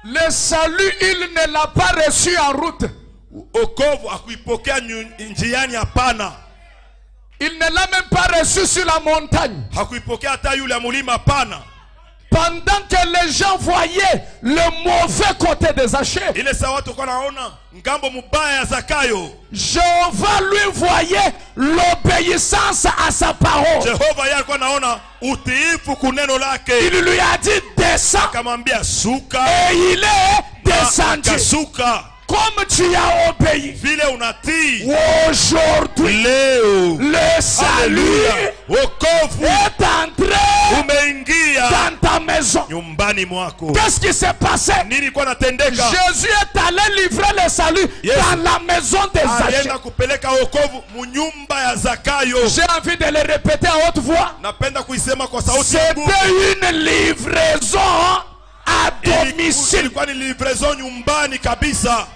Le salut, il ne l'a pas reçu en route. Wokovu akuipokea njiani, hapana. Il ne l'a même pas reçu sur la montagne. Hakuipokea hata yule ya mulima, hapana. Pendant que les gens voyaient le mauvais côté de Zaché, Ile saa watu kwa naona ngambo mubaya ya Zakayo, Jéhovah lui voyait l'obéissance à sa parole. Jehova yeye alikuwa naona utiifu kuneno lake. Il lui a dit descends. Akamwambia suka, Et il est descendu. akasuka. Comme tu as obéi. Vile unatii Aujourd'hui, leo, le salut haleluya, wokovu est entré umeingia dans ta maison. nyumbani mwako. Qu'est-ce qui s'est passé? Nini kwa natendeka? Jésus est allé livrer le salut Yes. dans la maison des Zaché. Alienda kupeleka wokovu mu nyumba ya Zakayo. J'ai envie de le répéter à haute voix. Napenda kuisema kwa sauti ya nguvu. C'était une livraison à domicile. Ilikuwa ni livraison nyumbani kabisa.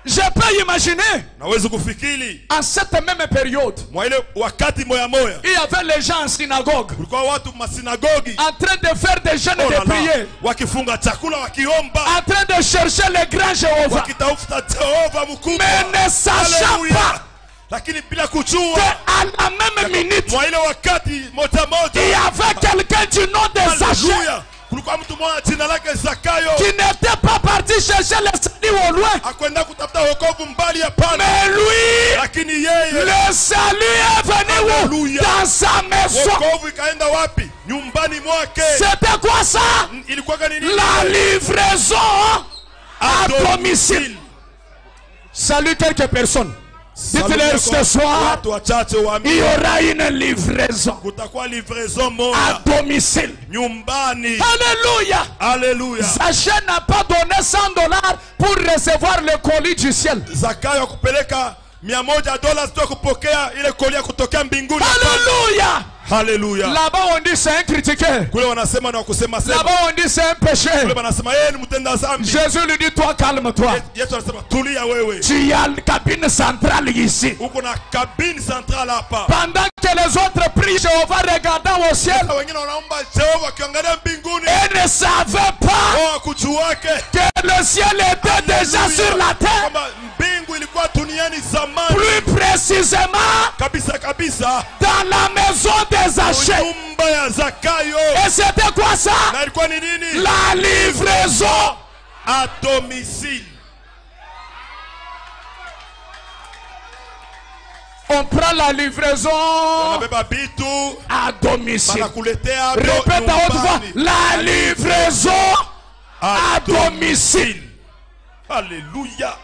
Je peux imaginer, Naweza kufikiri en cette même période, mwa ile wakati moya moya il y avait les gens en synagogue kulikuwa watu masinagogi en train de faire des jeûnes et oh des là là, prières, wakifunga chakula, wakiomba, en train de chercher le grand Jéhovah, wakitafuta Jehova mkubwa, mais ne sachant Haleluya. pas Lakini bila kujua qu'à la même minute, mwa ile wakati moja il y moja, avait quelqu'un du nom de Zaché haleluya, kulikuwa mtu mmoja jina lake Zakayo qui n'était pas parti chercher le salut au loin. akwenda kutafuta wokovu mbali, hapana. Mais lui, Lakini yeye le salut est venu où? Alléluia. Dans sa maison. wokovu ikaenda wapi? Nyumbani mwake. C'était quoi ça? Ilikuwa ni nini? La livraison à domicile. Salut quelques personnes. Dites-leur ce soir, watu wachache il y waamini, aura une livraison kutakuwa livraison à moja domicile. nyumbani. Alléluia. Haleluya. Zaché n'a pas donné $100 pour recevoir le colis du ciel. Zakayo akupeleka $100 tu kupokea ile kolia kutokea mbinguni. Alléluia. Haleluya. Là-bas on dit c'est un critiqueur. Kule wanasema na kusema sema. Là-bas on dit c'est un pécheur. Kule wanasema yeye ni mtenda dhambi. Jésus lui dit toi calme-toi. Yesu anasema tulia wewe. Tu as la cabine centrale ici. Uko na cabine centrale hapa. Pendant que les autres prient, Jéhovah regardant au ciel, Sasa wengine wanaomba Jehova akiangalia mbinguni. et ne savaient pas Wao kujuake que le ciel était déjà sur la terre. kwamba mbingu ilikuwa duniani zamani. Plus précisément, Kabisa kabisa. dans la maison des Zaché. Nyumba ya Zakayo. Et c'était quoi ça? Na ilikuwa ni nini? La livraison. À domicile. On prend la livraison Wanabeba bitu à domicile. banakuletea Répète à haute voix. nyumbani. La livraison à domicile. Alléluia.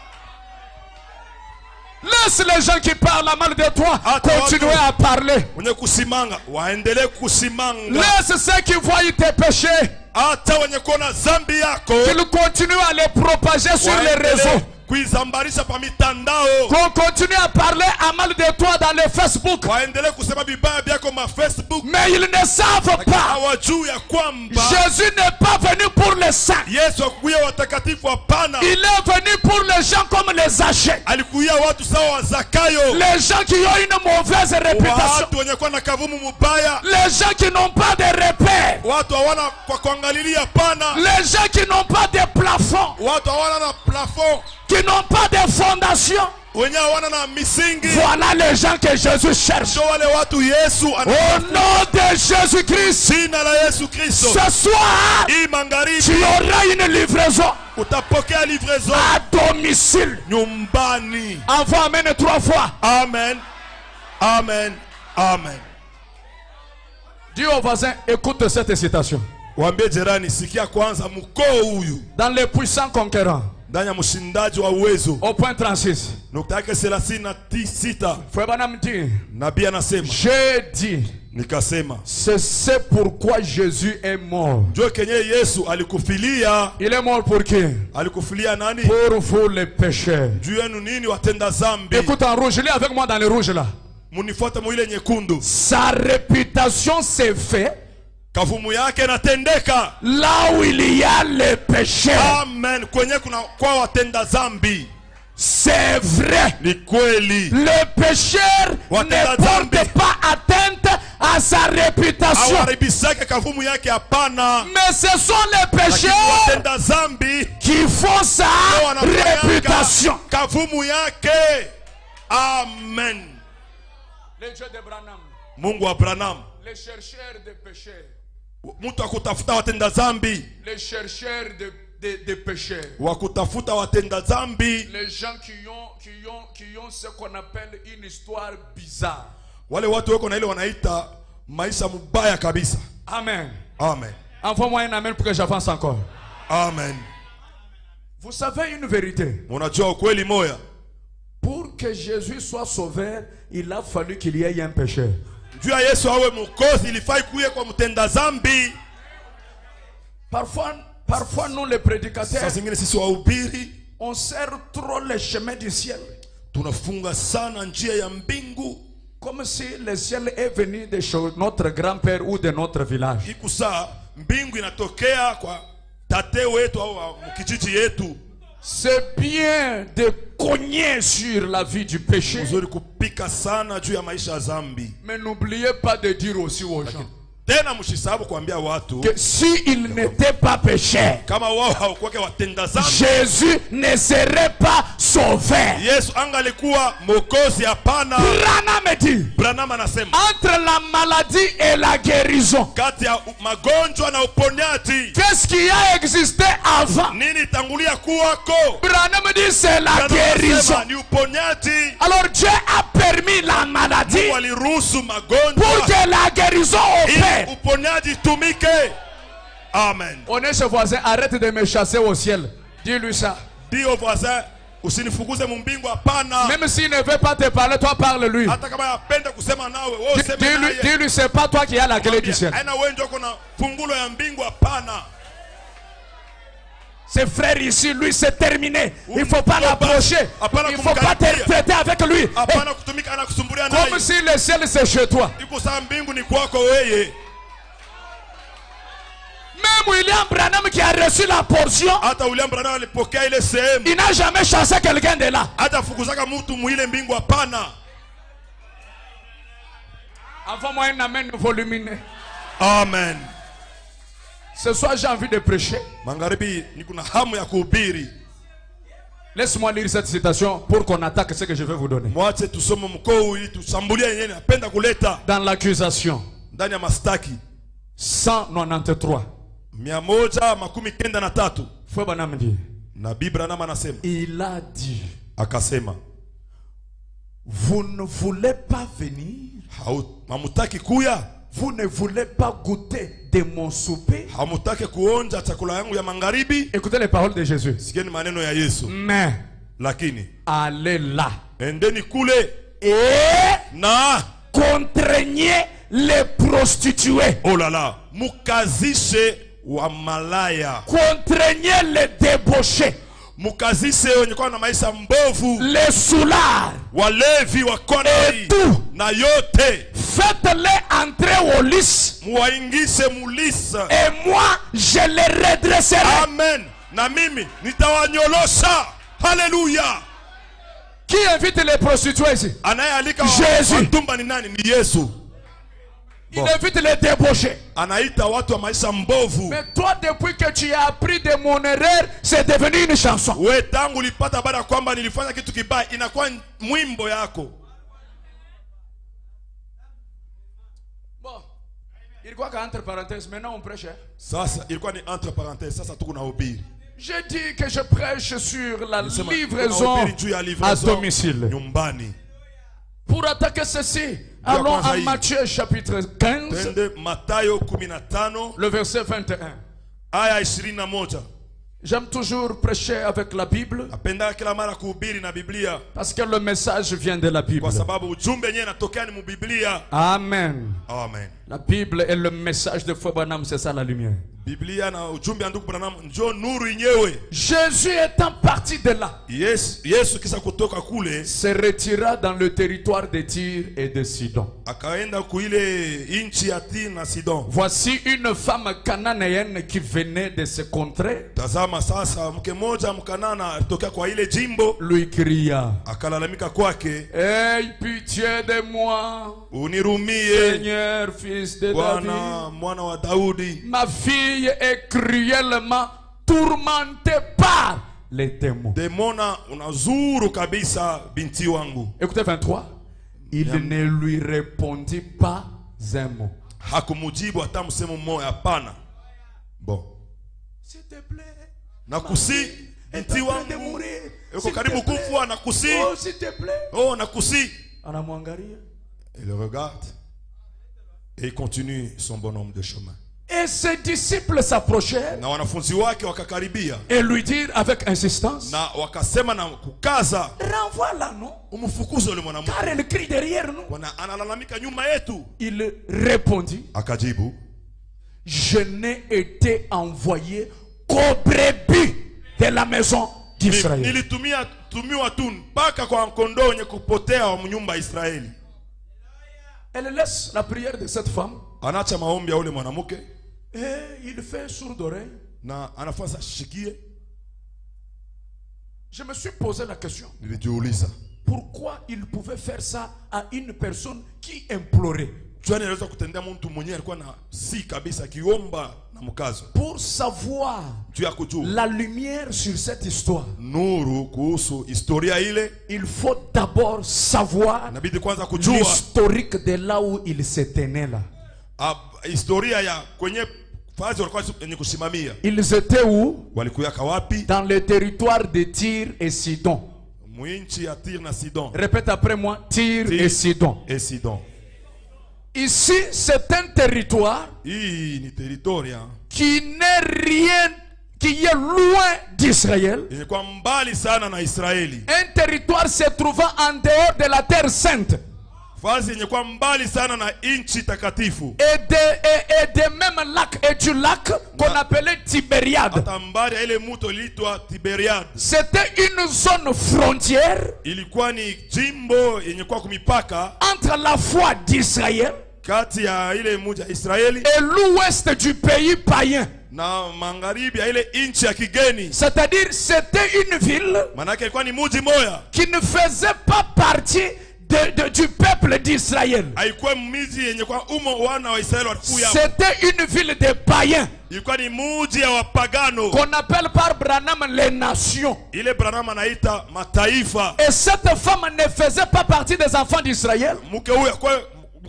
Laisse les gens qui parlent mal de toi Attends, continuer attends. à parler. Wenye kusimanga waendelee kusimanga. Laisse ceux qui voient tes péchés, Hata wenye kuona zambi yako qu'ils continuent à les propager sur les réseaux. kuizambarisha pa mitandao. Qu'on continue à parler à mal de toi dans les Facebook. Waendelee kusema vibaya vyako ma Facebook. Mais ils ne savent pas. Hawajui ya kwamba Jésus n'est pas venu pour les saints. Yesu akuya watakatifu, hapana. Il est venu pour les gens comme les Zaché. Alikuya watu sawa wa Zakayo. Les gens qui ont une mauvaise réputation. Watu wenye kuwa na kavumu mubaya. Les gens qui n'ont pas de repères. Watu hawana kwa kuangalilia, hapana. Les gens qui n'ont pas de plafond. Watu hawana na plafond. Qui n'ont pas de fondation. Wenye hawana na misingi. Voilà les gens que Jésus cherche. Ndio wale watu Yesu Au nom de Jésus-Christ. jina la Yesu Kristo. Ce soir, Hii tu magharibi auras une livraison utapokea livraison à domicile. nyumbani. Envoie amen 3 fois. Amen. Amen. Amen. Dis au voisin, écoute cette citation. Waambie jirani, sikia kwanza mkoo huyu. Dans les puissants conquérants. Ndani ya mshindaji wa uwezo. Au point 36. Nukta yake 36. Frère Branham dit. Nabii anasema. J'ai dit. Nikasema. C'est pourquoi Jésus est mort. Njoo kenye Yesu alikufilia. Il est mort pour qui? Alikufilia nani? Pour vous les pécheurs. Juu yenu nini watenda zambi? Écoute en rouge, lis avec moi dans le rouge là. Munifuata mwile nyekundu. Sa réputation s'est fait. Kavumu yake natendeka. Là où il y a les pécheurs. Amen. Kwenye kuna kwa watenda zambi. C'est vrai. Ni kweli. Le pécheur ne porte pas atteinte à sa réputation. Awaribisake kavumu yake hapana. Mais ce sont les pécheurs watenda zambi qui font sa réputation. Kavumu yake. Amen. Le Dieu de Branham. Mungu wa Branham. Les chercheurs de péchés. Mtu akutafuta watenda zambi. Les chercheurs de péchés. Wakutafuta watenda zambi. Les gens qui ont ce qu'on appelle une histoire bizarre. Wale watu wako na ile wanaita maisha mubaya kabisa. Amen. Amen. Envoie-moi un amen pour que j'avance encore. Amen. Vous savez une vérité. Unajua ukweli moya. Pour que Jésus soit sauveur, il a fallu qu'il y ait un pécheur. Juu ya Yesu awe mwokozi ilifai kuye kwa mtenda zambi. Parfois nous les prédicateurs, saa zingine sisi wahubiri on sert trop le chemin du ciel. Tunafunga sana njia ya mbingu. Comme si le ciel est venu de chez notre grand-père ou de notre village. Ikusa mbingu inatokea kwa tate wetu au mkijiji yetu. C'est bien de cogner sur la vie du péché. Uzuri kupika sana juu ya maisha ya zambi. Mais n'oubliez pas de dire aussi aux gens tena mshisabu kuambia watu que si il n'était pas péché, kama wao hawakuwa watenda zambi, Jésus ne serait pas sauvé. Yesu angalikuwa mwokozi hapana. Branham anasema entre la maladie et la guérison, kati ya magonjwa na uponyaji, qu'est-ce qui a existé avant? Nini tangulia kuwako? Branham dit c'est la guérison. Ni uponyaji. Alors Dieu a permis la maladie pour que la guérison opère. Uponyaji tumike. Amen. On est chez voisin, arrête de me chasser au ciel. Dis-lui ça. Dis au voisin, usinifukuze mbingu hapana. Même s'il ne veut pas te parler, toi parle-lui. Hata kama apenda kusema nawe, wewe useme naye. Dis-lui, c'est pas toi qui as la clé du ciel. Haina wewe ndio kuna fungulo ya mbingu hapana. Ce frère ici, lui c'est terminé. Il ne faut pas l'approcher. Il ne faut pas te traiter avec lui. Comme si le ciel c'est chez toi. Même William Branham qui a reçu la portion, il n'a jamais chassé quelqu'un de là. Envoie-moi un amen volumineux. Amen. Ce soir j'ai envie de prêcher. Laisse-moi lire cette citation pour qu'on attaque ce que je vais vous donner. Dans l'accusation 193. Frère Branham dit, il a dit, vous ne voulez pas venir, vous ne voulez pas goûter de mon souper. Écoutez les paroles de Jésus. Mais allez là et contraignez les prostituées. Oh là là. Mukazishe wa malaya. Contraignez les débauchés. Mukazishe wenye kwa na maisha mbovu. Les soulards. Walevi wa kona et tout. Na yote. Faites-les entrer au lys. Muwaingishe mulisa. Et moi je les redresserai. Amen. Na mimi nitawanyolosha. Hallelujah. Qui invite les prostituées ici? Jésus. Watumba ni nani? Ni Yesu. Il invite les débauchés. Anaita watu wa maisha mbovu. Mais toi depuis que tu as appris de mon erreur, c'est devenu une chanson. Wewe tangu ulipata baada kwamba nilifanya kitu kibaya inakuwa mwimbo yako. Bon. Ilikuwa entre parenthèses, maintenant on prêche. Sasa ilikuwa ni entre parenthèses, sasa tuko na hubiri. J'ai dit que je prêche sur la livraison à domicile. Nyumbani. Pour attaquer ceci, Allons à Matthieu chapitre 15, Twende Mathayo 15 le verset 21. aya 21. J'aime toujours prêcher avec la Bible Napenda kila mara kuhubiri na Biblia parce que le message vient de la Bible. kwa sababu ujumbe yenyewe inatokea ni mu Biblia. Amen. Amen. La Bible est le message de Frère Branham, c'est ça la lumière. Biblia na ujumbe wa ndugu Branham ndio nuru yenyewe. Jésus étant parti de là, Yesu kisa kutoka kule se retira dans le territoire de Tyr et de Sidon. akaenda kuile inchi ya Tyr na Sidon. Voici une femme cananéenne qui venait de se contrer, Tazama sasa mke mmoja mkanana alitokea kwa ile jimbo lui cria: akalalamika kwake, Aie pitié de moi, unirumie Seigneur, fils de David. Bwana mwana wa Daudi, Ma fille est cruellement tourmentée par les démons. demona unazuru kabisa binti wangu. Écoutez 23. Il ne lui répondit pas un mot. Hakumujibu hata msemo mmoja, hapana. Bon, S'il te plaît, nakusi binti wangu yuko karibu kufa, nakusi, oh, s'il te plaît. oh nakusi. Anamwangalia. Il le regarde et il continue son bonhomme de chemin. Et ses disciples s'approchèrent Na wanafunzi wake wakakaribia et lui dirent avec insistance: na wakasema na kukaza, renvoie-la, non? umfukuze yule mwanamke, Car elle crie derrière nous. bwana analalamika nyuma yetu. Il répondit: Akajibu, je n'ai été envoyé qu'aux brebis de la maison d'Israël. nilitumiwa tu mpaka kwa kondoo wenye kupotea wa nyumba ya Israeli. Elle laisse la prière de cette femme Anacha maombi ya ule mwanamke et il fait sourd oreille. na anafanya shikie. Je me suis posé la question: Nilijiuliza, pourquoi il pouvait faire ça à une personne qui implorait? Joani anaweza kutendea mtu mwenyewe alikuwa na si kabisa kiomba na mkazo. Pour savoir Juu ya kujua la lumière sur cette histoire, nuru kuhusu historia ile, il faut d'abord savoir inabidi kwanza kujua l'historique de là où il se tenait là. historia ya kwenye fazi walikuwa yenye kusimamia. Ils étaient où? Walikuyaka wapi? Dans le territoire de Tyr et Sidon. Mwinchi ya Tyr na Sidon. Répète après moi: Tyr et Sidon. Et Sidon. Ici, c'est un territoire Hii ni teritoria qui n'est rien, qui est loin d'Israël. ilikuwa mbali sana na Israeli. Un territoire se trouvant en dehors de la terre sainte. Fazi yenye kwa mbali sana na inchi takatifu. Et de même lac, et du lac qu'on appelait Tibériade. Hata mbali ya ile mto iliitwa Tiberiade. C'était une zone frontière Ilikuwa ni jimbo yenye kwa kumipaka entre la foi d'Israël kati ya ile mji ya Israeli et l'ouest du pays païen. na magharibi ya ile inchi ya kigeni. C'est-à-dire, c'était une ville Manake ilikuwa ni mji moya, qui ne faisait pas partie du peuple d'Israël. haikuwa mji yenye kwa wana wa Israeli walikuwa. C'était une ville de païens Ilikuwa ni mji ya wapagano. qu'on appelle par Branham les nations. Ile Branham anaita mataifa. Et cette femme ne faisait pas partie des enfants d'Israël. Mke huyo kwa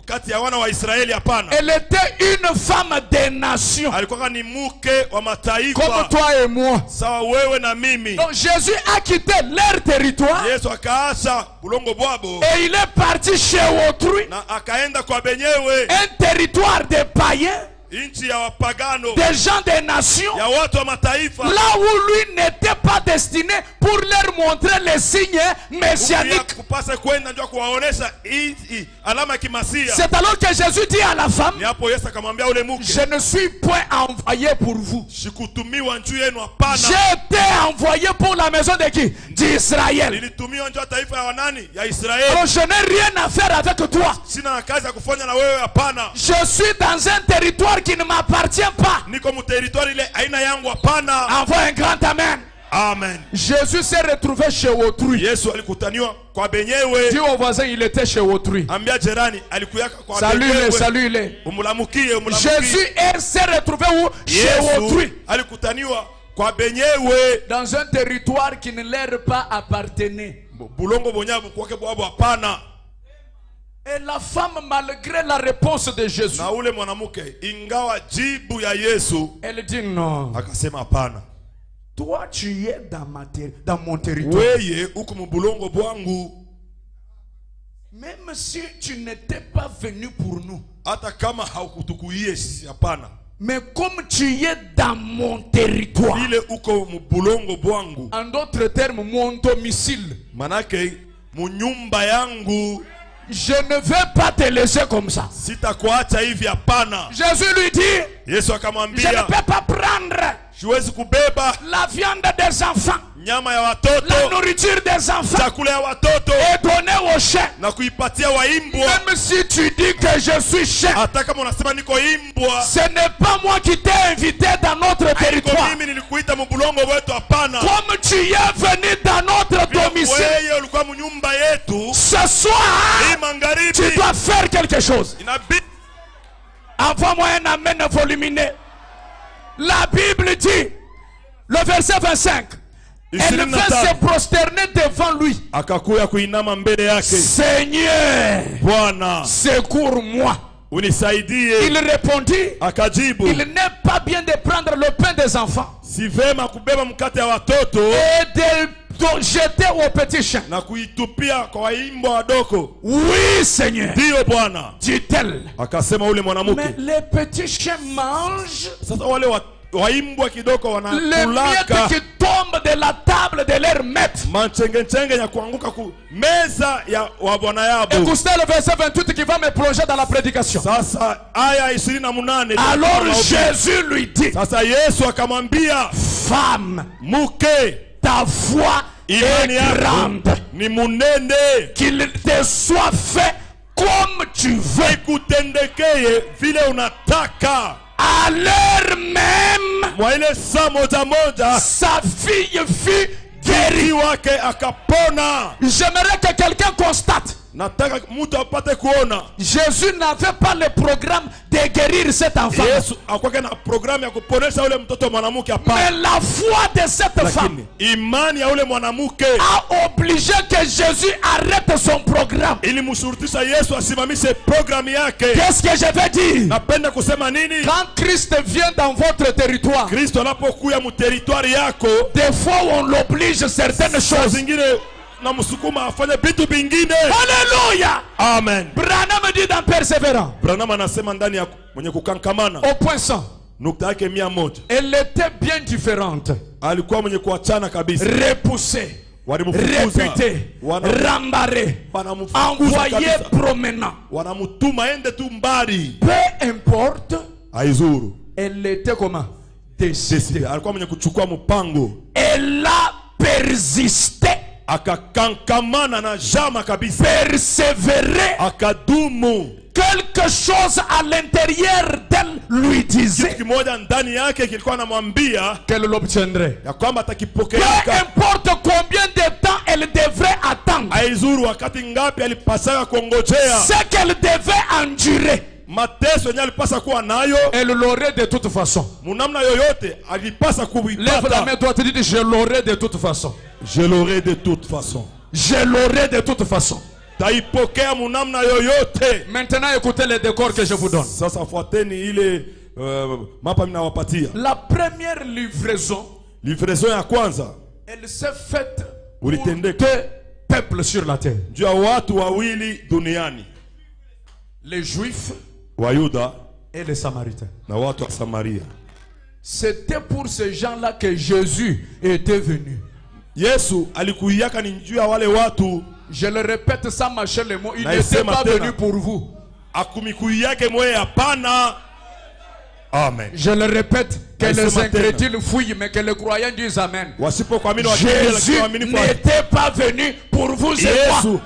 kati ya wana wa Israeli, hapana. Elle était une femme des nations. Alikuwa ni mke wa mataifa. Comme toi et moi. Sawa wewe na mimi. Donc Jésus a quitté leur territoire. Yesu akaacha bulongo bwabo Et il est parti chez autrui. na akaenda kwa benyewe, Un territoire de païens. inchi ya wapagano, Des gens des nations. ya watu wa mataifa, Là où lui n'était pas destiné pour leur montrer les signes messianiques. kupasa kwenda ndio kuwaonesha alama ya kimasia. C'est alors que Jésus dit à la femme: Ni hapo Yesu akamwambia ule mke, je ne suis point envoyé pour vous. sikutumiwa njuu yenu, hapana. J'ai été envoyé pour la maison de qui? D'Israël. Nilitumiwa njuu ya taifa ya wanani? Ya Israeli. Alors je n'ai rien à faire avec toi. Sina kazi ya kufanya na wewe, hapana. Je suis dans un territoire qui ne m'appartient pas. Niko mu territoire ile aina yangu, hapana. Envoie un grand amen. Amen. Jésus s'est retrouvé chez autrui. Yesu alikutaniwa kwa benyewe. Dis au voisin, il était chez autrui. Ambia jirani alikuyaka kwa Salue-le, benyewe. salue-le. Umulamukie, umulamukie. Jésus s'est retrouvé où? Chez autrui. Yesu alikutaniwa kwa benyewe Dans un territoire qui ne leur pas appartenait. bulongo bonyabu kwake bwabo, hapana. Et la femme, malgré la réponse de Jésus, Na ule mwanamke ingawa jibu ya Yesu elle dit non. akasema hapana. Toi, tu es dans mon territoire. Weye uko mu bulongo bwangu. Même si tu n'étais pas venu pour nous, hata kama haukutukuie sisi, hapana, mais comme tu es dans mon territoire, vile uko mbulongo bwangu, en d'autres termes, mon domicile, manake munyumba yangu, je ne vais pas te laisser comme ça. sitakuacha hivi, hapana. Jésus lui dit, Yesu je ne akamwambia, peux pas prendre siwezi kubeba la viande des enfants, nyama ya la watoto, nourriture des enfants chakula ya watoto et donner aux chiens. na kuipatia waimbwa. Même si tu dis que je suis chien, Hata kama unasema niko imbwa, ce n'est pas moi qui t'ai invité dans notre haiko territoire. mimi nilikuita mbulongo wetu, hapana. Comme tu es venu dans notre domicile, Wewe ulikuwa mnyumba yetu, ce soir, hii tu magharibi dois faire quelque chose. inabidi. Envoie-moi un amen volumineux. La Bible dit, le verset 25, elle va se prosterner devant lui. Akakuya kuinama mbele yake, Seigneur, Bwana secours-moi. unisaidie. Il répondit, Akajibu, il n'est pas bien de prendre le pain des enfants si vema kubeba mkate ya watoto et de jeter aux petits chiens. na kuitupia kwa waimbwa wadogo. Oui, Seigneur, Ndiyo Bwana, dit-elle. akasema ule Mais mwanamke. les petits chiens mangent Sasa wale waimbwa kidogo les miettes wanakulaka qui tombent de la table de leur maître. manchengechenge ya kuanguka ku meza ya wa bwana yabo. Écoutez le verset 28 qui va me plonger dans la prédication. Sasa aya 28. Alors Jésus lui dit, Sasa Yesu akamwambia, femme, muke, ta foi imani est yako grande. ni munene, Qu'il te soit fait comme tu veux. ikutendekeye vile unataka. À l'heure même, Mwa ile saa moja moja sa fille fut guérie. mke wake akapona. J'aimerais que quelqu'un constate. Nataka mtu apate kuona Jésus n'avait pas le programme de guérir cet enfant. Yesu akwake na programu ya kuponesha ule mtoto mwanamke, Mais hapana. la foi de cette femme Lakini imani ya ule mwanamke a obligé que Jésus arrête son programme. ilimshurutisha Yesu asimamishe programu yake. Qu'est-ce que je vais dire? Napenda kusema nini? Quand Christ vient dans votre territoire, Kristo anapokuya mu territoire yako, des fois on l'oblige certaines saa choses. zingine na msukuma afanye vitu vingine. Alléluia. Amen. Branham dit dans Persévérant, Branham anasema ndani ya mwenye kukankamana, au point 100, nukta yake 100, elle était bien différente. alikuwa mwenye kuachana kabisa. Repoussée, Walimfukuza, réputée, rembarrée, wanamfukuza envoyée kabisa, promenant. wanamutuma ende tu mbali, Peu importe, aizuru. elle était comment? Décidée. Alikuwa mwenye kuchukua mpango, Elle a persisté, akakankamana na jama kabisa, persévéré. akadumu. Quelque chose à l'intérieur d'elle lui disait Kitu kimoja ndani yake kilikuwa anamwambia qu'elle l'obtiendrait. ya kwamba Peu atakipokea. importe combien de temps elle devrait attendre, Aizuru wakati ngapi alipasaka kuongojea, ce qu'elle devait endurer, mateso yenye alipasa kuwa nayo, elle l'aurait de toute façon. munamna yoyote alipasa Lève la main kuipata. droite et dis, je l'aurai de toute façon. Je l'aurai de toute façon, Je l'aurai de toute façon. taipokea munamna yoyote. Maintenant, écoutez les décors que je vous donne. Sasa fuateni ile mapa minawapatia. La première livraison, Livraison ya kwanza elle s'est faite pour ulitendeka deux peuples sur la terre. juu ya watu wawili duniani, Les Juifs Wayuda et les Samaritains. na watu wa Samaria. C'était pour ces gens-là que Jésus était venu. Yesu alikuyaka ni juu ya wale watu. Je le répète sans mâcher les mots, il Na n'était isema pas tena. venu pour vous. Akumikuyake mwe hapana. Amen. Je le répète, que Na les isema tena. incrédules fouillent, mais que les croyants disent Amen. Wasipokuamini wakimbia, lakini Jésus waaminifu wa n'était pas venu pour vous et moi. Yesu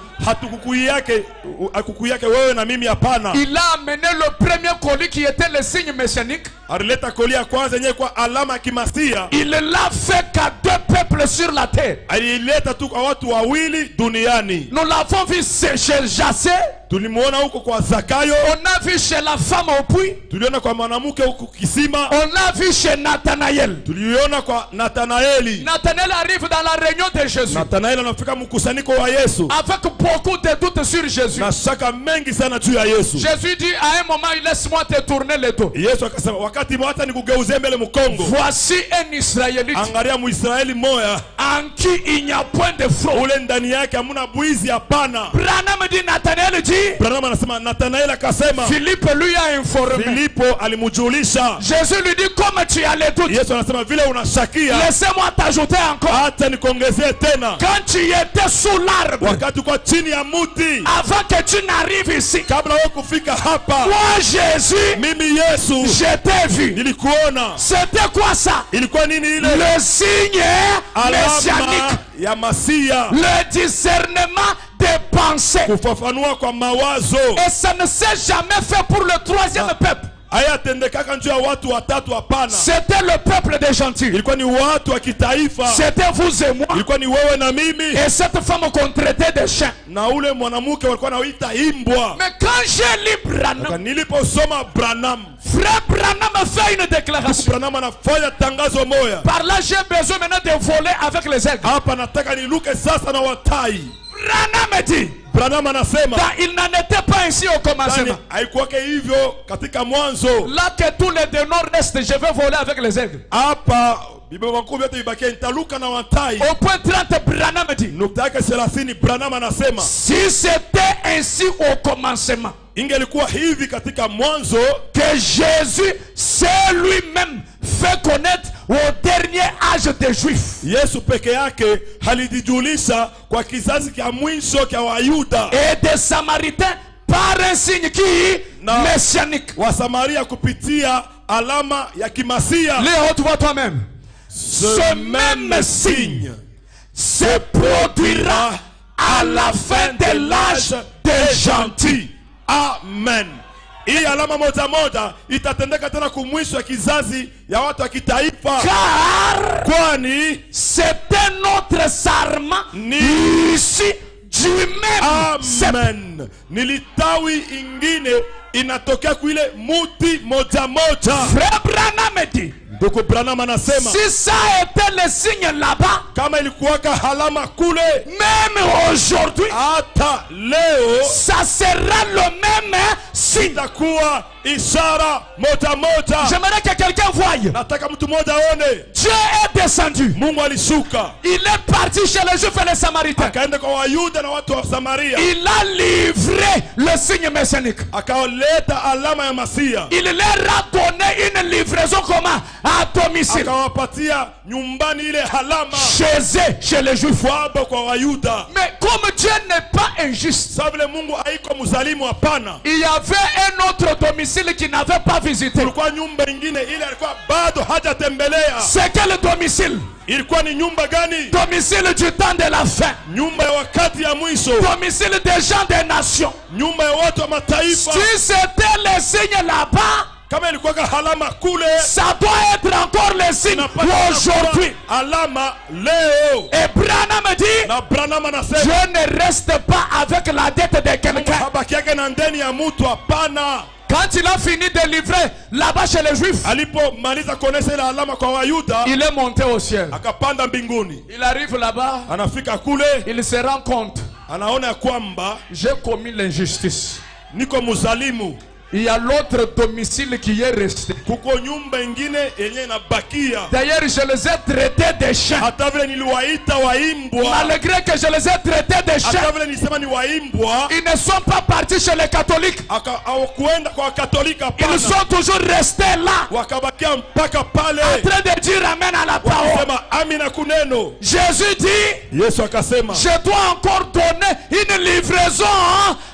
hakukuyake wewe na mimi, hapana. Il a amené le premier colis qui était le signe messianique. Alileta koli ya kwanza yenyewe kwa alama ya kimasia. Il l'a fait qu'à deux peuples sur la terre. Alileta tu kwa watu wawili duniani. Nous l'avons vu chez Jassé. Tulimuona huko kwa Zakayo, On a vu chez la femme au puits. tuliona kwa mwanamke huko kisima, On a vu chez Nathanaël. tuliona kwa Nathanaeli. Nathanaël arrive dans la réunion de Jésus Nathanaeli anafika mkusanyiko wa Yesu avec beaucoup de doutes sur Jésus. na shaka mengi sana juu ya Yesu. Jésus dit à un moment, laisse-moi te tourner le dos. Yesu akasema wakati hata nikugeuzie mbele mkongo. Voici un Israélite Angalia Muisraeli moya en qui il n'y a point de fraude. ule ndani yake hamuna bwizi hapana. Branham dit, Nathanaël dit, Branham anasema Nathanael akasema Philippe lui a informé. Filipo alimujulisha. Jésus lui dit, comme tu as les doutes, Yesu anasema vile unashakia laissez-moi t'ajouter encore. hata nikuongezee tena. Quand tu étais sous l'arbre, Wakati uko chini ya muti avant que tu n'arrives ici, kabla wewe kufika hapa, moi Jésus, mimi Yesu je t'ai vu. nilikuona. C'était quoi ça? Ilikuwa nini ile? Le signe messianique, Alama ya Masia, le discernement des pensées. kufafanua kwa mawazo. Et ça ne s'est jamais fait pour le troisième peuple. Hayatendekaka njoo ya watu watatu hapana. C'était le peuple des gentils. Ilikuwa ni watu wa kitaifa. C'était vous et moi. Ilikuwa ni wewe na mimi. Et cette femme qu'on traitait de chien. Na ule mwanamke walikuwa naita imbwa. Mais quand j'ai lu Branham, Niliposoma Branham, frère Branham fait une déclaration. Branham anafanya tangazo moya. Par là, j'ai besoin maintenant de voler avec les aigles. Hapa nataka niluke sasa na watai. Branham dit, Branham anasema il n'en était pas ainsi au commencement. haikuwake hivyo katika mwanzo. Là que tous les dénoms restent, je vais voler avec les aigles. Hapa Biblia makuu yote ibakia nitaluka na watai. Au point 30, Branham dit, Nukta yake 30 Branham anasema si c'était ainsi au commencement, ingelikuwa hivi katika mwanzo, que Jésus s'est lui-même fait connaître au dernier âge des Juifs. Yesu peke yake halijijulisha kwa kizazi kia mwisho kia Wayuda Et des Samaritains par un signe qui Na- messianique. wa Samaria kupitia alama ya kimasia. Léo, tu vois toi-même. Ce même signe se produira à la fin de l'âge des gentils. Amen. Hii alama moja moja itatendeka tena kumwisho ya kizazi ya watu wa kitaifa. Car Kwani c'était notre sarment Ni- ici du même sept. amen, nilitawi ingine inatokea kuile muti moja moja. Frère Branham dit, Ndugu Branham anasema si ça était le signe là-bas, kama ilikuwaka halama kule, même aujourd'hui, hata leo ça sera le même signe. itakuwa ishara moja moja. J'aimerais que quelqu'un voie. Nataka mtu mmoja aone Dieu est descendu. Mungu alishuka Il est parti chez les Juifs et les Samaritains. akaenda kwa Wayuda na watu wa Samaria, Il a livré le signe messianique. akaleta alama ya Masia, Il leur a donné une livraison comment? À domicile. akawapatia nyumbani ile alama Chez eux, chez les Juifs. kwabo kwa Wayuda. Mais comme Dieu n'est pas injuste, Sasa vile Mungu haiko mzalimu, hapana. il y avait un autre domicile qui n'avait pas visité. Kulikuwa nyumba ingine ile alikuwa bado hajatembelea. C'est quel domicile? Ilikuwa ni nyumba gani? Domicile du temps de la fin. Nyumba ya wakati ya mwisho, Domicile des gens des nations. nyumba ya watu wa mataifa. Si c'était le signe là-bas, Kama ilikuwa alama kule, ça doit être encore le signe inapaswa aujourd'hui. kuwa alama leo. Et Branham dit, Na Branham anasema Dieu ne reste pas avec la dette de quelqu'un. habaki yake na ndeni ya mtu, hapana. Quand il a fini de livrer là-bas chez les Juifs, Alipomaliza kuonesha ile alama kwa Wayuda, il est monté au ciel. akapanda mbinguni. Il arrive là-bas, Anafika kule, il se rend compte, anaona ya kwamba j'ai commis l'injustice. niko mzalimu. Il y a l'autre domicile qui est resté. Kuko nyumba ingine yenye inabakia. D'ailleurs, je les ai traités de chiens. Hata vile niliwaita waimbwa, Malgré que je les ai traités de chiens, hata vile nilisema ni waimbwa, ils ne sont pas partis chez les catholiques. hawakuenda kwa Katolika, Ils hapana. sont toujours restés là, Wakabakia mpaka pale en train de dire amen à la parole. wakisema amina kuneno. Jésus dit, Yesu akasema je dois encore donner une livraison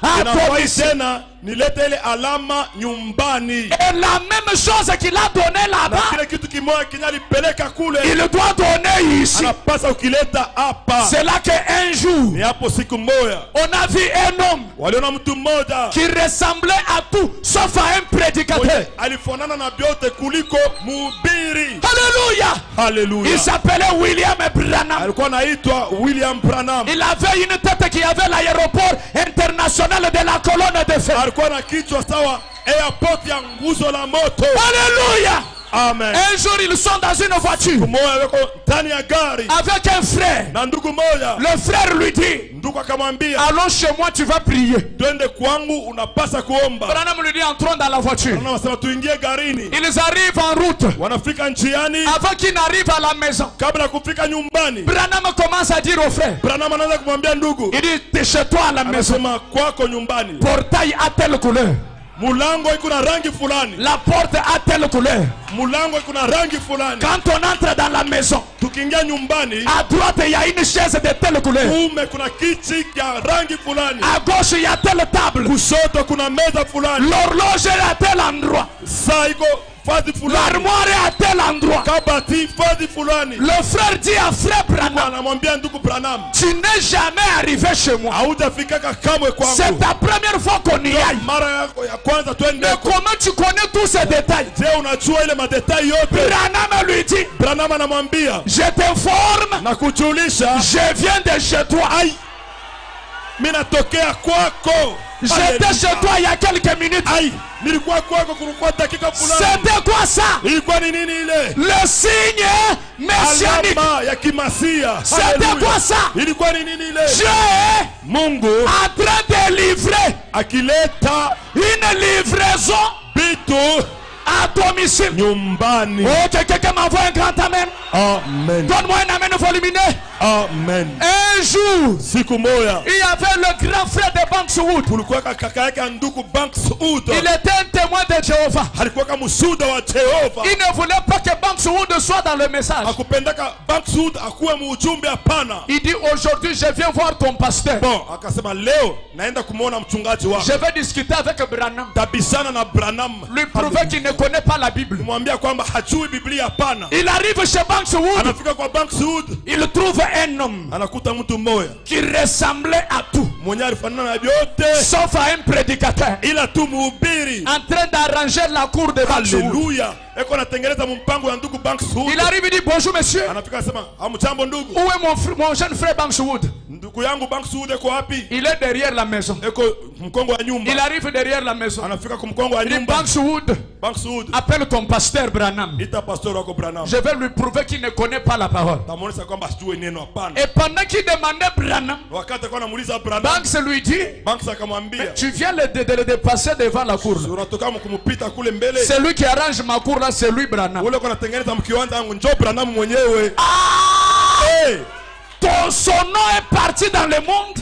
à inafai domicile. tena nilete ile alama nyumbani, Et la même chose qu'il a donné na là-bas, kile kitu kimoja kinyalipeleka kule il doit donner ici. anapasa ukileta hapa. C'est là qu'un jour, Ni hapo siku moja on a vu un homme waliona mtu mmoja qui ressemblait à tout sauf à un prédicateur. mwenye alifanana na vyote kuliko mhubiri. Alléluia. Haleluya! Il s'appelait William Branham. Alikuwa anaitwa William Branham. Il avait une tête qui avait l'aéroport international de la colonne de feu. Alikuwa na kichwa sawa airport ya nguzo la moto. Alléluia. Amen. Un jour, ils sont dans une voiture Siku moja weko ndani ya gari avec un frère. na ndugu moja. Le frère lui dit, Ndugu akamwambia, allons chez moi, tu vas prier. twende kwangu unapasa kuomba. Branham lui dit, entrons dans la voiture. Anasema tuingie garini. Ils arrivent en route. Wanafika njiani, Avant qu'ils n'arrivent à la maison, kabla kufika nyumbani, Branham commence à dire au frère, Branham anaanza kumwambia ndugu, il dit, t'es chez toi à la maison. anasema kwako nyumbani Portail a telle couleur. mulango iko na rangi fulani, La porte a telle couleur. mulango iko na rangi fulani. Quand on entre dans la maison, Tukiingia nyumbani, à droite, il y a une chaise de telle couleur. kuume kuna kiti ya rangi fulani, À gauche, il y a telle table. kushoto kuna meza fulani, L'horloge est à tel endroit. saa iko fadhi fulani, L'armoire est à tel endroit. kabati fadhi fulani. Le frère dit à frère Branham, Anamwambia ndugu Branham, tu n'es jamais arrivé chez moi. haujafikaka kamwe C'est kwangu, ta première fois qu'on y aille. mara yako ya kwanza Mais twendeko. comment tu connais tous ces détails? Je, unajua ile madetai yote? Branham lui dit, Branham anamwambia, je t'informe, na kujulisha, je viens de chez toi. ai, mimi natokea kwako. J'étais chez toi il y a quelques minutes. Ai, nilikuwa kwako kulikuwa dakika fulani. C'était quoi ça? Ilikuwa ni nini ile? Le signe messianique. Alama ya kimasia. C'était Haleluya. quoi ça? Ilikuwa ni nini ile? Dieu est Mungu en train de livrer akileta une livraison vitu à domicile. nyumbani. Oh, que quelqu'un m'envoie un grand amen. Amen. Donne-moi un amen volumineux. Amen. Un jour, Siku moja il y avait le grand frère de Bankswood. kulikuwa kaka yake ndugu Bankswood. Il était un témoin de Jéhovah. Alikuwa kama mshuhuda wa Jehova. Il ne voulait pas que Bankswood soit dans le message. Akupendaka Bankswood akuwe muujumbe, hapana. Il dit, aujourd'hui, je viens voir ton pasteur. Bon, akasema leo naenda kumuona mchungaji wako. Je vais discuter avec Branham. Tabishana na Branham. Lui prouver qu'il ne connaît pas la Bible. Kumwambia kwamba hajui Biblia, hapana. Il arrive chez Bankswood. Anafika kwa Bankswood, Il trouve un homme anakuta mtu mmoja qui ressemblait à tout, mwenye alifanana na vyote sauf à un prédicateur, ila tu mhubiri. en train d'arranger la cour de Bankswood. Haleluya. Eko natengeneza mpango ya ndugu Bankswood. Il arrive et dit, bonjour monsieur. Anafika anasema, "Hamjambo ndugu. Où est mon jeune frère Bankswood? Ndugu yangu Bankswood eko wapi?" Il est derrière la maison. Eko mkongo wa nyumba. Il arrive derrière la maison. Anafika kumkongo wa Il dit, nyumba. Bankswood, Bankswood, appelle ton pasteur Branham. ita pastor wako Branham. Je vais lui prouver qu'il ne connaît pas la parole. Tamuonesha kwamba hajui neno, hapana. Et pendant qu'il demandait Branham, Wakati alikuwa anamuuliza Branham, Banks lui dit, Banks akamwambia, tu viens de le dépasser devant la cour. unatoka kumupita kule mbele. C'est lui qui arrange ma cour là, c'est lui Branham. Ule kwa natengeneza mkiwanja wangu, njoo Branham mwenyewe. Hey, Son nom est parti dans le monde.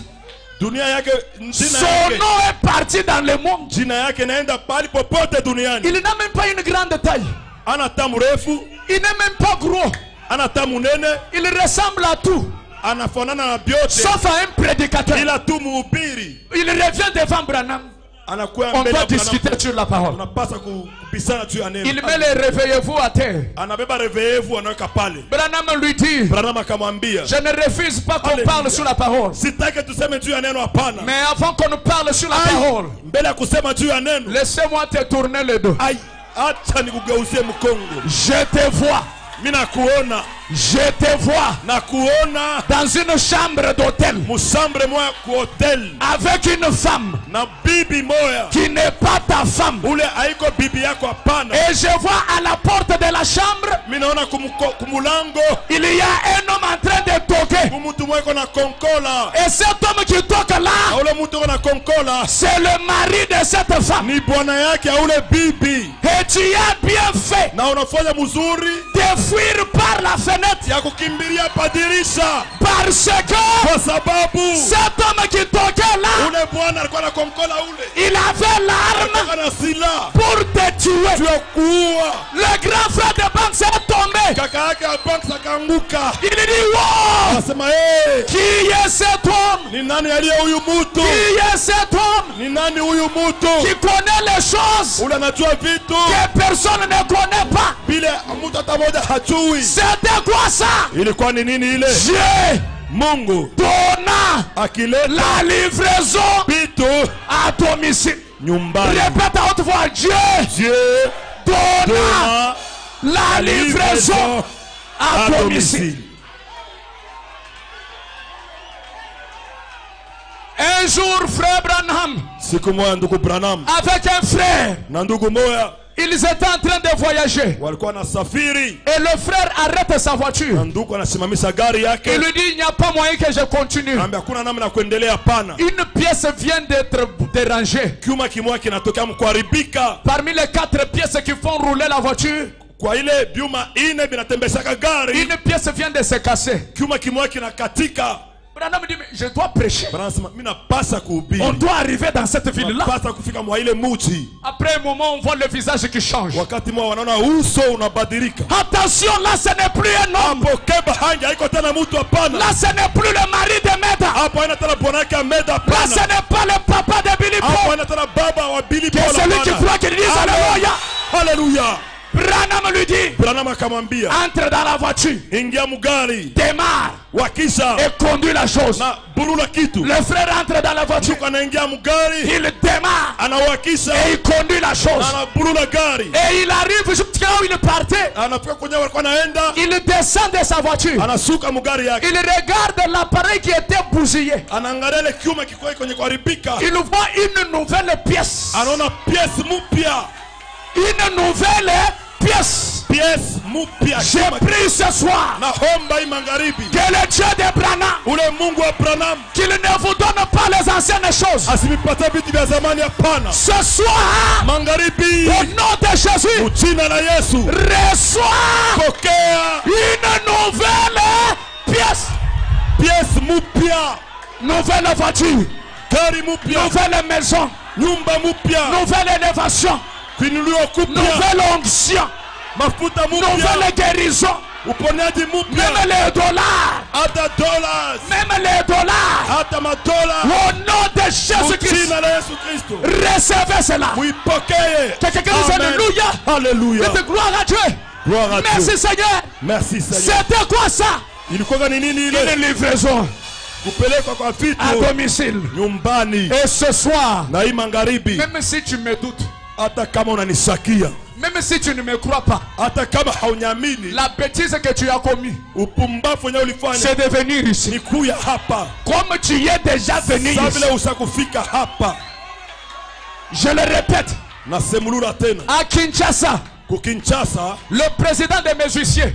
dunia yake, jina Son yake, nom est parti dans le monde. jina yake naenda pali popote duniani. Il n'a même pas une grande taille. Ana tamu refu, Il n'est même pas gros. ana tamu nene, Il ressemble à tout, anafanana na vyote, sauf à un prédicateur. ila tu mhubiri. Il revient devant Branham. Anakuwa On mbele va ya Branham. discuter sur la parole. Tunapasa kubisana juu ya neno. Il met les réveillez-vous à terre. Anabeba reveevu anaweka pale. Branham lui dit, Branham akamwambia, je ne refuse pas qu'on Alléluia. parle sur la parole. sitaki tuseme juu ya neno, hapana. Mais avant qu'on parle sur la parole, Mbele ya kusema juu ya neno, laissez-moi te tourner le dos. ai, acha nikugeuzie mkongo. Je te vois. Mimi nakuona, Je te vois nakuona dans une chambre d'hôtel musambre moya ku hotel avec une femme na bibi moya, qui n'est pas ta femme. ule haiko bibi yako, hapana. Et je vois à la porte de la chambre, Mimi naona kumulango il y a un homme en train de toquer. kumutu mweko na konkola, Et cet homme qui toque na là, ule mutu na konkola c'est le mari de cette femme. ni bwana yake ya ule bibi, Et tu as bien fait na unafanya mzuri de fuir par la fenêtre ya kukimbilia padirisha, parce que kwa sababu cet homme qui toquait là, ule bwana alikuwa na konkola, ule il avait l'arme alikuwa na silaha pour te tuer. juu ya kuua. Le grand frère de Banks est tombé. Kaka yake ya Banks akaanguka, Il dit, wow, anasema hey, qui est cet homme? ni nani aliye huyu mutu? Qui est cet homme Ni nani huyu mutu? qui connaît les choses Ule anajua vitu que personne ne connaît pas? vile mtu hata moja hajui. C'était quoi ça? Ilikuwa ni nini ile? Dieu Mungu donna akileta la livraison vitu à domicile. nyumbani. Répète à haute voix, Dieu Dieu donna donna la livraison à à domicile. domicile. Un jour, frère Branham, Siku moja ndugu Branham avec un frère, na ndugu moya Ils étaient en train de voyager. walikuwa nasafiri, Et le frère arrête sa voiture. na ndugu anasimamisha gari yake, Il lui dit, il n'y a pas moyen que je continue. anambia hakuna namna ya kuendelea. Hapana, Une pièce vient d'être dérangée. kyuma kimoja kinatokea mkuharibika. Parmi les 4 pièces qui font rouler la voiture, Kwa ile byuma ine binatembeshaka gari, une pièce vient de se casser. kyuma kimoja kinakatika. Branham dit, mais je dois prêcher. Bwana anasema mimi napasa On kuhubiri, doit arriver dans cette ville-là. napasa kufika mwa ile muji. Après un moment, on voit le visage qui change. Wakati mwa wanaona uso unabadilika. Attention, là ce n'est plus un homme. Hapo Keba hanja haiko tena mtu, hapana. Là ce n'est plus le mari de Meda. Hapo haina tena bwana yake Ameda, Là ce hapana. n'est pas le papa de Billy Hapo Paul. haina tena baba wa Billy Que Paul, celui qui hapana. croit qu'il dit Alléluia. Haleluya. Branham lui dit, Branham akamwambia entre dans la voiture, ingia mugari, démarre wakisha et conduis la chose. na burula kitu. Le frère entre dans la voiture, Mtu anaingia mugari, il démarre anawakisha et il conduit la chose. na anaburula gari, Et il arrive jusqu'à où il partait. anafika kwenye walikuwa naenda, Il descend de sa voiture. anasuka mugari yake, Il regarde l'appareil qui était bousillé. anaangalia ile kiuma kikuwa kwenye kuharibika, Il voit une nouvelle pièce. anaona pièce mupya, Une nouvelle pièce. pièce mupya. J'ai pris ce soir Na homba hii magharibi, que le Dieu de Branham, ule Mungu wa Branham qu'il ne vous donne pas les anciennes choses. asinipatie vitu vya zamani, hapana. Ce soir, Magharibi, au nom de Jésus, mjina la Yesu, reçois pokea une nouvelle pièce. pièce mupya, Nouvelle voiture, gari mupya, nouvelle maison, nyumba mupya, nouvelle élévation, kuinuliwa kupya, nouvelle onction, mafuta mupya, nouvelle guérison. uponyaji mupya, Même les dollars, hata dollars, même les dollars. hata madola, Au nom de Jésus-Christ, mjina la Yesu Kristo, recevez cela. muipokee. Que quelqu'un dise Amen. Alléluia. Haleluya. Dites gloire à Dieu. Gloire à Merci Dieu. Seigneur. Merci Seigneur. C'était quoi ça? Ilikuwa ni nini ile? Une livraison Kupelekwa kwa à vitu domicile. nyumbani. Et ce soir, Na hii magharibi, même si tu me doutes, hata kama unanishakia, même si tu ne me crois pas, hata kama hauniamini, la bêtise que tu as commis, upumbavu wenyewe ulifanya c'est de venir ici. ni kuya hapa. Comme tu y es déjà venu Sasa ici. vile usakufika hapa, Je le répète, nasemulula tena, à Kinshasa, kukinchasa le président des musiciens,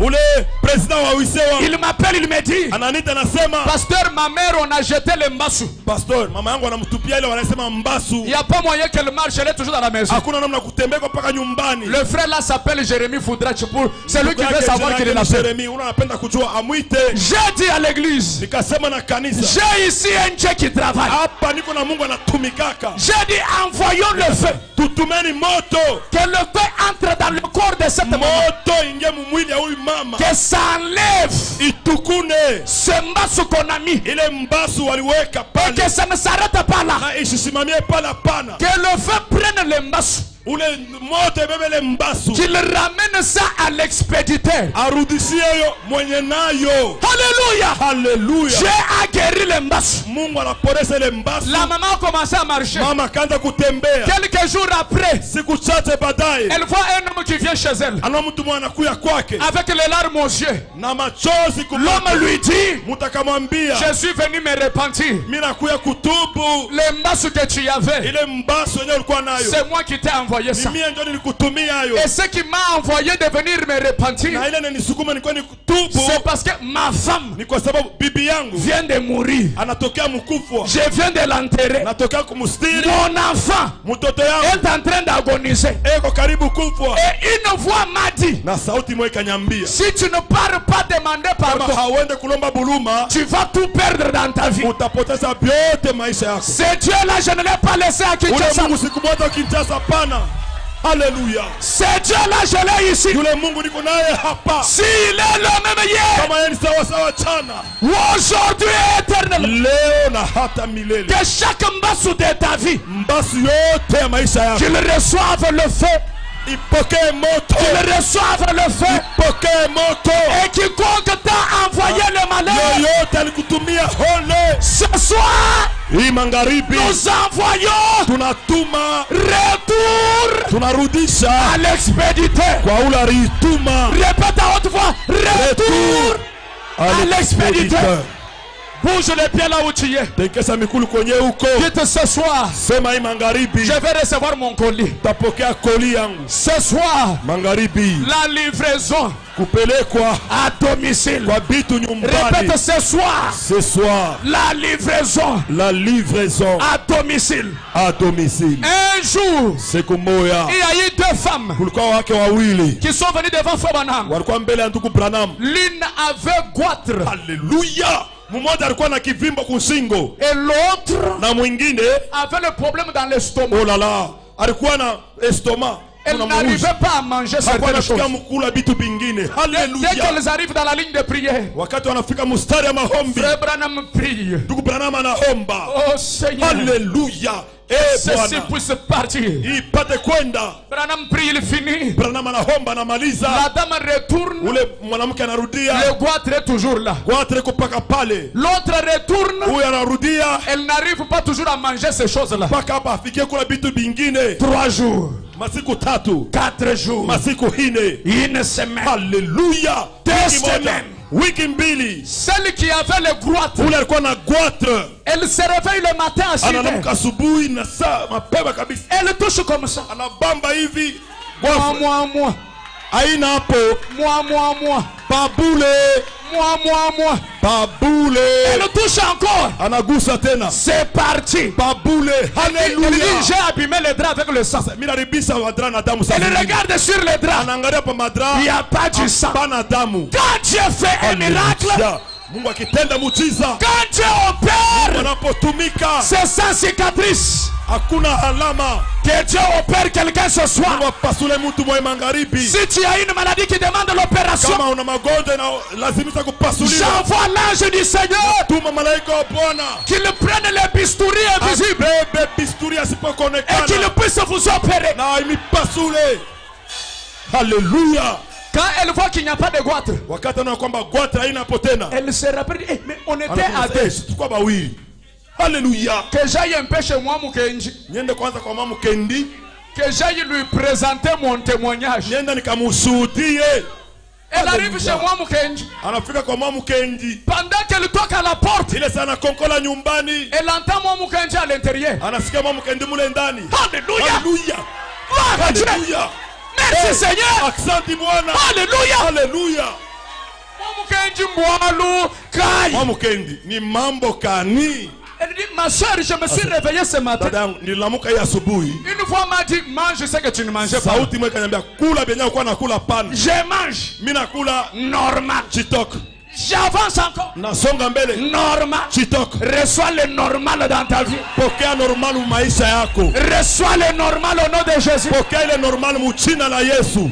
ule president wa wisewa il m'appelle, il me dit, ananita, anasema pasteur, ma mère, on a jeté le mbassou. pastor, mama yangu anamtupia ile wanasema Il mbasu, n'y a pas moyen qu'elle marche, elle est toujours dans la maison. hakuna namna kutembea mpaka nyumbani. Le frère là s'appelle Jérémie Foudrach pour c'est lui qui Ndugu veut yake savoir jina qu'il est yake là. ni Jeremie, unapenda kujua, amwite. J'ai dit à l'église, Nikasema na kanisa, j'ai ici un Dieu qui travaille. hapa niko na Mungu anatumikaka, J'ai dit envoyons le feu. tutumeni moto, Que le feu entre dans le corps de cette maman. moto ingie mumwili ya huyu mama, Que ça enlève itukune ce mbassou qu'on a mis. ile mbasu waliweka Et pale, que ça ne s'arrête pas là. na isisimamie pale, hapana. Que le feu prenne le mbassou. Ule moto ebebe ile mbasu, Qu'il ramène ça à l'expéditeur. arudishie yo mwenye nayo. Alléluia. Haleluya. J'ai aguerri le mbassou. Mungu anaporesha ile mbasu. La maman a commencé à marcher. Mama akaanza kutembea, Quelques jours après, siku chache baadaye elle voit un homme qui vient chez elle. ana mtu mwana anakuya kwake Avec les larmes aux yeux. na machozi L'homme lui dit, mtu akamwambia, je suis venu me repentir. mimi nakuya kutubu Le mbassou que tu avais, ile mbasu yenyewe ulikuwa nayo, c'est moi qui t'ai envoyé ça. ni mimi ndio nilikutumia hayo, Et ce qui m'a envoyé de venir me repentir, na ile inanisukuma nilikuwa nikutubu c'est parce que ma femme ni kwa sababu bibi yangu vient de mourir. anatokea mkufwa, Je viens de l'enterrer. natokea kumstiri Mon enfant mtoto yangu est en train d'agoniser. eko karibu kufwa, Et une voix m'a dit, na sauti moja ikanyambia, si tu ne pars pas demander kama pardon, hauende kulomba buluma tu vas tout perdre dans ta vie. utapoteza vyote maisha yako. Ce Dieu-là, je ne l'ai pas laissé à Ule Kinshasa. Mungu sikumwacha Kinshasa, hapana. Haleluya. Ce Dieu-là, je l'ai ici. Yule Mungu niko naye hapa, S'il est le même hier, kama yeye ni sawa sawa chana aujourd'hui et éternellement, leo na hata milele. que chaque mbassou de ta vie, Mbasi yote ya maisha yako qu'il reçoive le feu, ipokee moto, qu'il reçoive le feu, ipokee moto. et quiconque t'a envoyé le malheur, Yoyote alikutumia hole, ce soir, hii magharibi nous envoyons tunatuma, retour tunarudisha à l'expéditeur. kwa ule alituma, Répète à haute voix, retour à l'expéditeur. Bouge les pieds là où tu es. Tekesa mikulu kwenye uko. Dites ce soir, Sema hii magharibi. je vais recevoir mon colis. Tapokea koli yangu. Ce soir, Magharibi. la livraison Kupelekwa à domicile. kwa bitu nyumbani. Répète ce soir, Ce soir. la livraison La livraison à domicile. à domicile. Un jour, Siku moja il y a eu deux femmes kulikuwa wake wawili qui sont venues devant Frère Branham. walikuwa mbele ya ndugu Branham. L'une avait goitre Haleluya! Mmoja alikuwa na kivimbo kusingo et l'autre na mwingine avait le problème dans l'estomac. oh la la alikuwa na estoma. Elle n'arrivait pas à manger certaines choses. Hakuwa mkula vitu vingine. Dès Haleluya! qu'elles arrivent dans la ligne de prière, Wakati wanafika mstari ya maombi, Frère Branham prie. ndugu Branham anaomba. Oh Seigneur, Haleluya! ceci Bwana puisse partir. ipate kwenda. Branham prie, il finit. Branham anaomba, anamaliza. La dame retourne. Ule mwanamke anarudia, Le goitre est toujours là. gwatre kupaka pale. L'autre retourne. Huyu anarudia Elle n'arrive pas toujours à manger ces choses-là. mpaka hapa afikie kula vitu vingine. 3 jours, Masiku 3, 4 jours, masiku 4, une semaine. haleluya, 2 wiki moja, semaines. wiki mbili. Celle qui avait le goitre, Ule alikuwa na gwatre, elle se réveille le matin à 6 heures. anaamka asubuhi na saa mapema kabisa, Elle touche comme ça. anabamba hivi Moi, gwafre. moi, moi. Aina hapo Moi, moi, moi. babule, Moi, moi, moi. babule, Elle touche encore. anagusa tena C'est parti. babule. Elle Haleluya! dit, j'ai abîmé les draps avec le sang. Mimi naribisa wadra na damu Elle sasa. regarde sur les draps. Anaangalia pa madra, Il n'y a pas du sang. hapana damu. Quand Dieu fait un miracle, Haleluya! Mungu akitenda muujiza, quand Dieu opère, wanapotumika c'est sans cicatrice. hakuna alama. Que Dieu opère quelqu'un ce soir. Mungu apasule mtu mwa magharibi. Si tu as une maladie qui demande l'opération, Kama una magonjwa na lazimisha kupasuliwa, j'envoie l'ange du Seigneur tuma malaika wa Bwana qu'il prenne les bistouri invisibles abebe bisturi et qu'il asipokuonekana puisse vous opérer. na imipasule. Haleluya! Quand elle voit qu'il n'y a pas de goitre, Wakati anaona kwamba gwatra haina hapo tena, elle se rappelle, eh, mais on était à anakuwa deux. tukua bawili. Haleluya! Que j'aille un peu chez moi, Mukenji. Niende kwanza kwa mama Kendi, Que j'aille lui présenter mon témoignage. nienda nikamshuhudie. Elle arrive chez moi, Mukenji. Anafika kwa mama Kendi, Pendant qu'elle toque à la porte, ile sana konkola nyumbani, elle entend mon Mukenji à l'intérieur. anasikia mama Kendi mule ndani. Alléluia. Haleluya! Gloire à Dieu. Haleluya! Merci Seigneur. Asante Bwana. Alléluia. Haleluya! Mon Mukenji Mwalu Kai. Mama Kendi, ni mambo kani? Elle dit, ma soeur, je me suis réveillée ce matin. Dada yangu niliamka hii asubuhi, Une fois m'a dit, mange ce que tu ne mangeais pas. sauti moja ikaniambia kula benye kwa nakula pana. Je mange Mimi nakula normal. chitoka. J'avance encore. Nasonga mbele Normal. chitoka. Reçois le normal dans ta vie. Pokea normal mu maisha yako. Reçois le normal au nom de Jésus. Pokea ile normal mu jina la Yesu.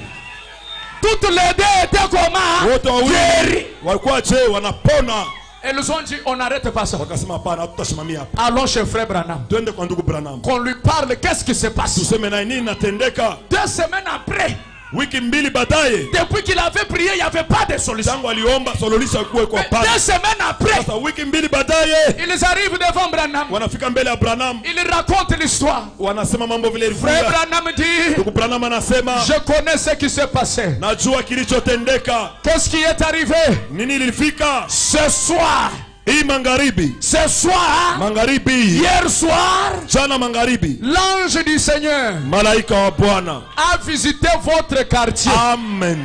Toutes les deux étaient comment? Wote wawili Guéris. walikuwa je wanapona. Elles ont dit, on n'arrête pas ça. Wakasema hapana, tutasimamia hapa. Allons chez frère Branham. Twende kwa ndugu Branham. Qu'on lui parle, qu'est-ce qui se passe? Tuseme na nini natendeka. 2 semaines après, Wiki mbili baadaye, depuis qu'il avait prié, il n'y avait pas de solution. tangu aliomba suluhisho kuwe kwa Mais pana. 2 semaines après, Sasa wiki mbili baadaye ils arrivent devant Branham. wanafika mbele ya Branham, Ils racontent l'histoire. wanasema mambo vile Frère ilivyo. Branham dit, Ndugu Branham anasema je connais ce qui s'est passé. najua kilichotendeka. Qu'est-ce qui est arrivé? Nini ilifika Ce soir, hii magharibi, ce soir, magharibi, hier soir, jana magharibi, l'ange du Seigneur malaika wa Bwana, a visité votre quartier. amen,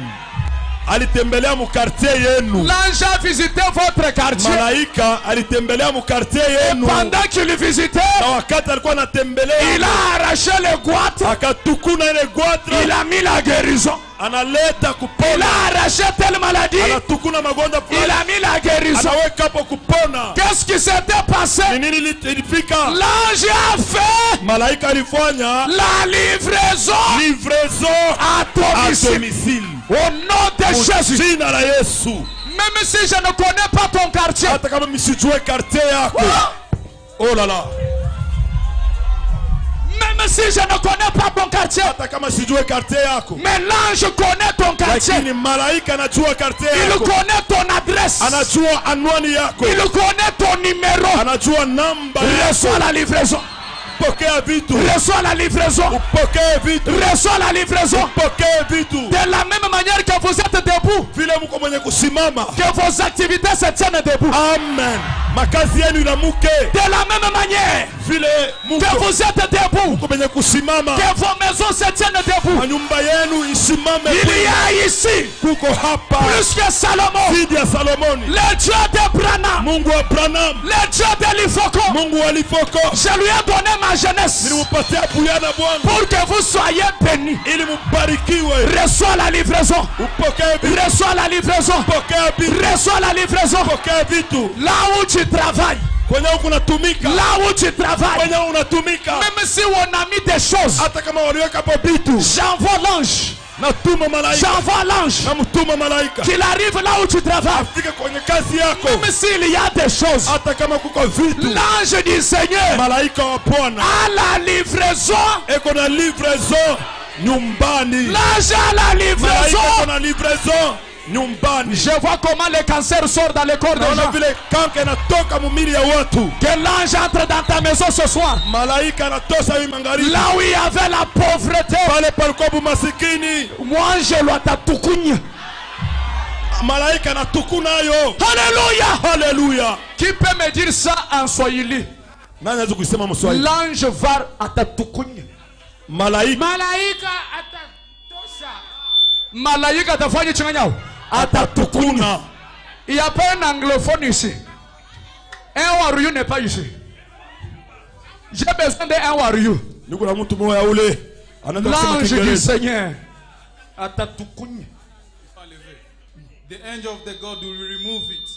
alitembelea mu quartier yenu. L'ange a visité votre quartier. Malaika alitembelea mu quartier yenu, Pendant qu'il visitait, na wakati alikuwa anatembelea il a arraché le goitre. akatukuna ile Il gwatra, a mis la guérison. analeta Il kupona, a arraché telle maladie. anatukuna magonjwa Il fulani, a mis la guérison. anaweka hapo kupona. Qu'est-ce qui s'était passé? Ni nini ilifika? L'ange a fait Malaika alifanya la livraison livraison à à domicile. domicile. Au nom de Jésus. Jina la Yesu. Même si je ne connais pas ton quartier. Hata kama msijue quartier yako. Oh là là. Même si je ne connais pas ton quartier. Hata kama sijue quartier yako. Mais l'ange connaît ton quartier. Lakini malaika anajua quartier Il yako. connaît ton adresse. Anajua anwani yako. Il connaît ton numéro. Anajua namba yako. Reçois la livraison. Pokea vitu. Reçois la livraison. Upokee vitu. Reçois la livraison. Upokee vitu. De la même manière que vous êtes debout, Vile mko mwenye kusimama. que vos activités se tiennent debout. Amen. Makazi yenu inamuke. De la même manière Vile que mko vous êtes debout, mwenye kusimama. que vos maisons se tiennent debout. Manyumba yenu isimame. Il y a ici Kuko hapa. plus que Salomon, Zidi ya Salomoni. le Dieu d'Abraham, Mungu wa Branham. le Dieu de l'Ifoko. Mungu wa Lifoko. Je lui ai donné ma jeunesse Nilimupatia buyana bwangu. pour que vous soyez bénis. Ili mubarikiwe. Reçois la livraison. Upokee vitu. Reçois la livraison. Pokea vitu. Reçois la livraison. Pokea vitu. Là où tu travailles, Kwenye unatumika. là où tu travailles, Kwenye unatumika. même si on a mis des choses, Hata kama waliweka hapo vitu. j'envoie l'ange. Natuma malaika. J'envoie l'ange. Namtuma malaika. Qu'il arrive là où tu travailles. Afike kwenye kazi yako. Même s'il y a des choses, Hata kama kuko vitu. l'ange du Seigneur Malaika wa Bwana. a la livraison. Eko na livraison nyumbani. L'ange a la Malaika livraison. eko na livraison nyumbani. Je vois comment le cancer sort dans le corps des Naona gens. vile kanka inatoka mumili ya watu. Que l'ange entre dans ta maison ce soir. Malaika anatosa hii magharibi. Là où il y avait la pauvreté, Pale palikuwa bumasikini. moi je dois t'atukunya. Malaika anatukunayo. Alléluia. Haleluya. Qui peut me dire ça en Swahili? Nani anaweza kusema Mswahili? L'ange va atatukunya. Malaika Malaika atatosa. Malaika atafanya changanyao. Atatukunya. atakuna. Il n'y a pas un anglophone ici. Un warrior n'est pas ici. J'ai besoin d'un warrior. Niko na mtu mmoja ule anaanza kusema L'ange du Kiingereza. Seigneur atatukunya. The angel of the God will remove it.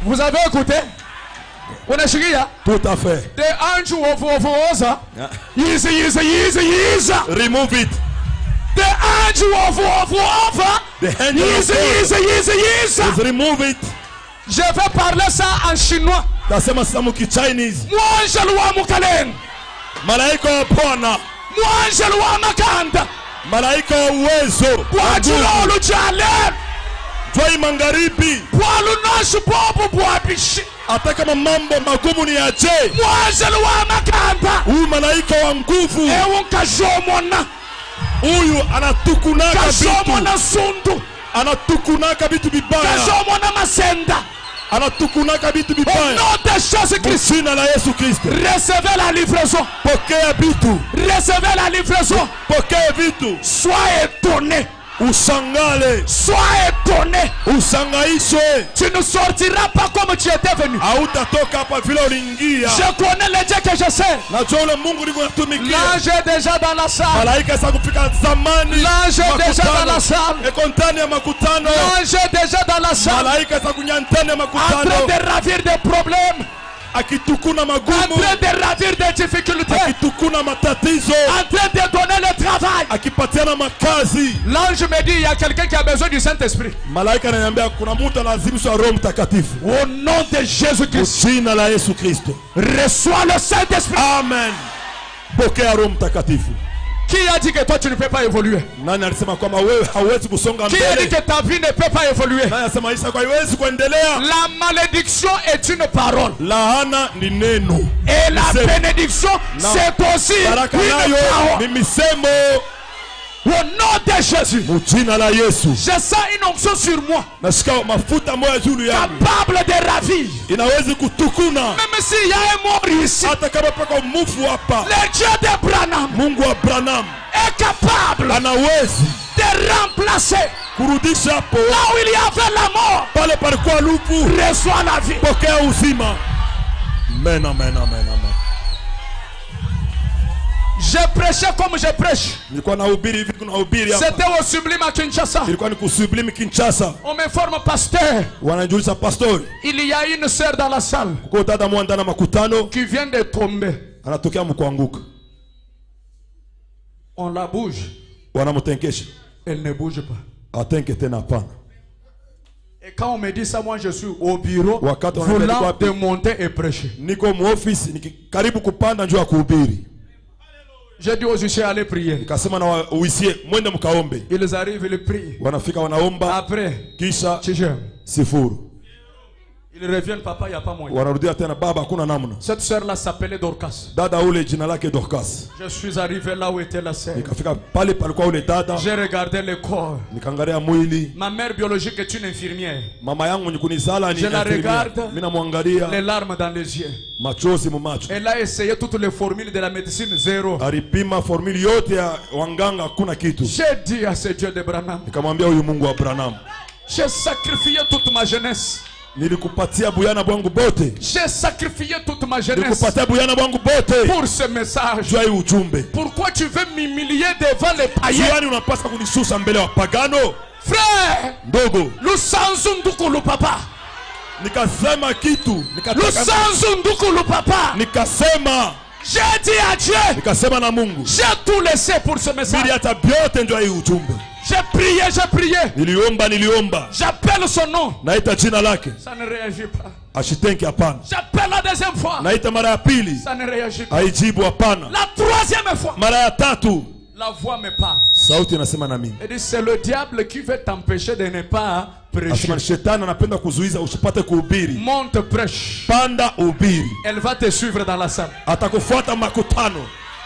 Vous avez écouté? Unashikia? Tout à fait. The angel of Oza. Yiza. Remove it. The angel of Oza. The angel of God Yiza. is remove it. Je vais parler ça en chinois. Tasema sasa mukichinese. Mwanje wa Mukaleng. Malaika wa Bwana. Mwanje wa Makanda. Malaika wa uwezo. Kwa jina olujale. Jwai magharibi. Kwa lunashi bobu bwabishi. Hata kama mambo magumu ni aje. Mwanje wa Makanda. Huyu malaika wa nguvu. Ewu kajomona. Huyu anatukunaka Kajomona vitu. sundu. Anatukunaka vitu vibaya. Kajomona masenda. Anatukunaka vitu Au vibaya. nom de Jésus-Christ. Jina la Yesu Kristo. Recevez la livraison. Pokea vitu. Recevez la livraison. Pokea vitu. Sois étonné. Usangale. Sois étonné. Usangaishwe. Tu ne sortiras pas comme tu étais venu. Hautatoka hapa vile uliingia. Je connais le Dieu que je sais. Najua ule Mungu niko natumikia. L'ange est déjà dans la salle. Malaika sasa kufika zamani. L'ange est déjà dans la salle. Eko ndani ya makutano. L'ange est déjà dans la salle. Malaika sasa kunya ndani ya En makutano. train de ravir des problèmes. Akitukuna En magumu. train de ravir des difficultés. Akitukuna matatizo. En train de donner le travail. Akipatiana makazi. L'ange me dit il y a quelqu'un qui a besoin du Saint-Esprit. Malaika ananiambia kuna mtu analazimishwa Roho Mtakatifu. Au nom de Jésus-Christ. Jina la Yesu Kristo. Reçois le Saint-Esprit. Amen. Pokea Roho Mtakatifu. Qui a dit que toi tu ne peux pas évoluer? Nani alisema kwamba wewe hauwezi kusonga Qui a dit mbele? que ta vie ne peut pas évoluer? Nani anasema maisha yako haiwezi kuendelea? La malédiction est une parole. Laana ni neno. Et la Misemo. bénédiction, Na c'est aussi baraka une nayo parole. ni misemo. Au nom de Jésus. Mujina la Yesu. Je sens une onction sur moi. Nasikia mafuta moya juu yangu. Capable de ravir. Inawezi kutukuna. Même s'il y a un mort ici. Hata kama pako mufu hapa. Le Dieu d'Abraham Mungu wa Branham est capable anawezi de remplacer. kurudisha hapo Là où il y avait la mort. pale palikuwa lupu. Reçois la vie. Pokea uzima. Amen, amen, amen, amen. Je prêchais comme je prêche. Nilikuwa nahubiri hivi kunahubiri hapa. C'était au Sublime à Kinshasa. Ilikuwa ni kusublimi Kinshasa. On m'informe, pasteur. Wanajulisha pastori. Il y a une sœur dans la salle Kuko dada mmoja ndani ya makutano qui vient de tomber. anatokea mkuanguka. On la bouge. Wanamtenkesha. Elle ne bouge pas. Atenke tena hapana. Et quand on me dit ça, moi je suis au bureau Wakati voulant wananiambia de monter et prêcher. Niko muofisi karibu kupanda njoo ya kuhubiri. J'ai dit aux huissiers allez prier. Nikasema na uisie mwende mkaombe. Ils arrivent, ils prient. Wanafika wanaomba Après, kisha tu gères. sifuru. Ils reviennent, papa, il n'y a pas moyen. Wanarudia tena, baba hakuna namna. Cette sœur-là s'appelait Dorcas. Dada ule jina lake Dorcas. Je suis arrivé là où était la sœur. Nikafika pale palikuwa ule dada. J'ai regardé le corps. Nikaangalia mwili. Ma mère biologique est une infirmière. Mama yangu mwenye kunizala ni Je la regarde. Mimi namwangalia. Les larmes dans les yeux. Machozi mu macho. Elle a essayé toutes les formules de la médecine, zéro. Alipima formuli yote ya wanganga, hakuna kitu. J'ai dit à ce Dieu de Branham, Nikamwambia huyu Mungu wa Branham, j'ai sacrifié toute ma jeunesse. nilikupatia buyana bwangu bote. J'ai sacrifié toute ma jeunesse Nilikupatia buyana bwangu bote. pour ce message. Jua hii ujumbe. Pourquoi tu veux m'humilier devant les païens? Yaani unapaswa kunisusa mbele wa pagano? Frère, Ndogo, Lusanzundukulu papa. nikasema kitu, Lusanzundukulu papa. nikasema J'ai dit à Dieu, nikasema na Mungu, j'ai tout laissé pour ce message. niliacha vyote ndio hii ujumbe. J'ai prié. Niliomba. J'appelle son nom. Naita jina lake. Ça ne réagit pas. Ashitenki hapana. J'appelle la deuxième fois. Naita mara ya pili. Ça ne réagit pas. Haijibu hapana. La troisième fois. Mara ya tatu. La voix me parle. Sauti inasema na mimi. Elle dit, c'est le diable qui veut t'empêcher de ne pas prêcher. Asema shetani anapenda kuzuiza usipate kuhubiri. Monte prêche. Panda ubiri. Elle va te suivre dans la salle. Atakufuata makutano.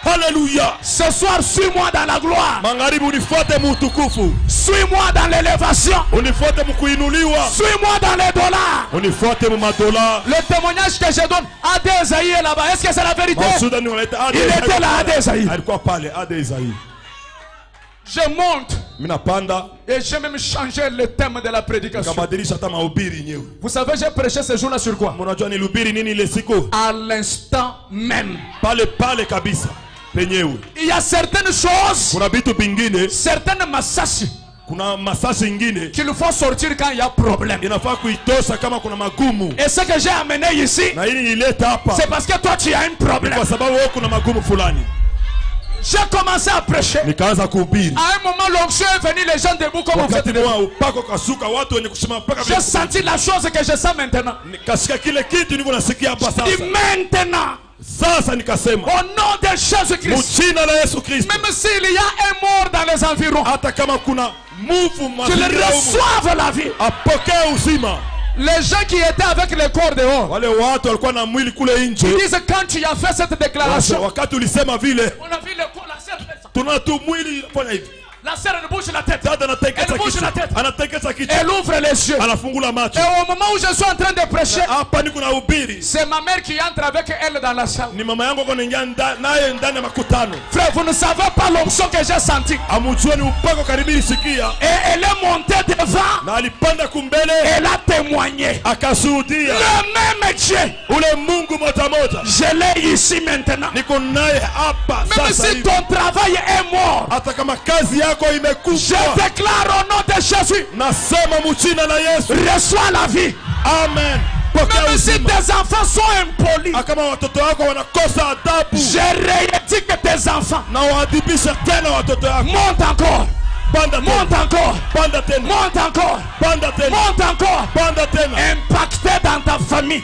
Hallelujah. Ce soir, suis-moi dans la gloire. Magharibi unifuate mutukufu. Suis-moi dans l'élévation. Unifuate mkuinuliwa. Suis-moi dans les dollars. Unifuate mu madola. Le témoignage que je donne à Adésaïe est là-bas. Est-ce que c'est la vérité? Masuda ni wanaita Ade. Il était là, Adésaïe. Alikuwa pale Adésaïe. Je monte. Mina panda. Et j'ai même changé le thème de la prédication. Kabadilisha hata mahubiri yenyewe. Vous savez, j'ai prêché ce jour-là sur quoi? Mnajua nilihubiri nini ile siku? À l'instant même. Pale kabisa. Penyewe. Il y a certaines choses, Kuna vitu vingine, certaines massages kuna masasi ingine qu'il faut sortir quand il y a problème. inafaa kuitosha kama kuna magumu. Et ce que j'ai amené ici, Na hili nileta hapa c'est parce que toi tu as un problème. kwa sababu wewe kuna magumu fulani. J'ai commencé à prêcher. Nikaanza kuhubiri. À un moment, l'onction est venue, les gens debout comme vous êtes. Wakati wa upako kasuka watu wenye kusimama mpaka J'ai senti la chose que je sens maintenant. nikasikia kile kitu niko nasikia hapa Et sasa. maintenant, Sasa nikasema au nom de Jésus-Christ, mjina la Yesu Kristo, même s'il y a un mort dans les environs, hata kama kuna mufu qu'il reçoive la vie. apokee uzima. Les gens qui étaient avec le corps dehors, Wale watu walikuwa na mwili kule ils nje, disent quand tu as fait cette déclaration, wakati ulisema vile, on a vu le corps, la sœur fait ça. tuna tu mwili fanya hivi. La sœur elle bouge la tête. Dada anatekesa Elle bouge la kichwa, tête. anatekesa kichwa, Elle ouvre les yeux. anafungula macho. Et au moment où je suis en train de prêcher, Hapa niko na ubiri, c'est ma mère qui entre avec elle dans la salle. ni mama yangu ako naingia naye ndani ya makutano. Frère, vous ne savez pas l'onction que j'ai senti. Amujue ni upako karibiri sikia, Et elle est montée devant. na alipanda kumbele Elle a témoigné. akashuhudia. Le même Dieu, Ule Mungu moja moja je l'ai ici maintenant. niko naye hapa Même sasa si hivi. ton travail est mort, Hata kama kazi yako je imekufa, déclare au nom de Jésus, nasema mchina na Yesu, reçois la vie. amen. Pokea Même si uzima. tes enfants sont impolis, Kama watoto wako wanakosa adabu, je réédite que tes enfants na waadhibishe tena watoto wako. montent encore, Panda montent tena, encore, panda tena, montent encore, panda tena, montent encore. panda tena. Impacté dans ta famille.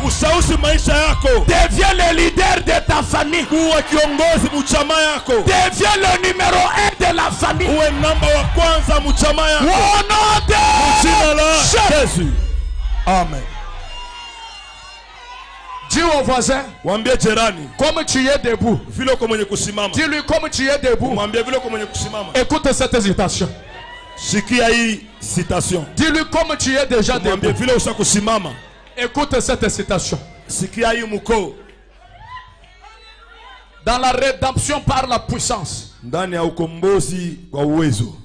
Usausi maisha yako, Deviens le leader de ta famille. kuwa kiongozi mchama yako, Deviens le numéro 1 de la famille. uwe namba wa kwanza mchama yako. Au nom de Jina la Jésus. Yesu, amen. Dis au voisin, Mwambie jirani comme tu es debout. vile uko mwenye kusimama. Dis-lui comme tu es debout. Mwambie vile uko mwenye kusimama. Écoute cette hésitation. Sikia hii citation. Dis-lui comme tu es déjà Mwambie debout. vile usha kusimama. Écoute cette citation. Sikia hii mko. Dans la rédemption par la puissance, Ndani ya ukombozi kwa uwezo.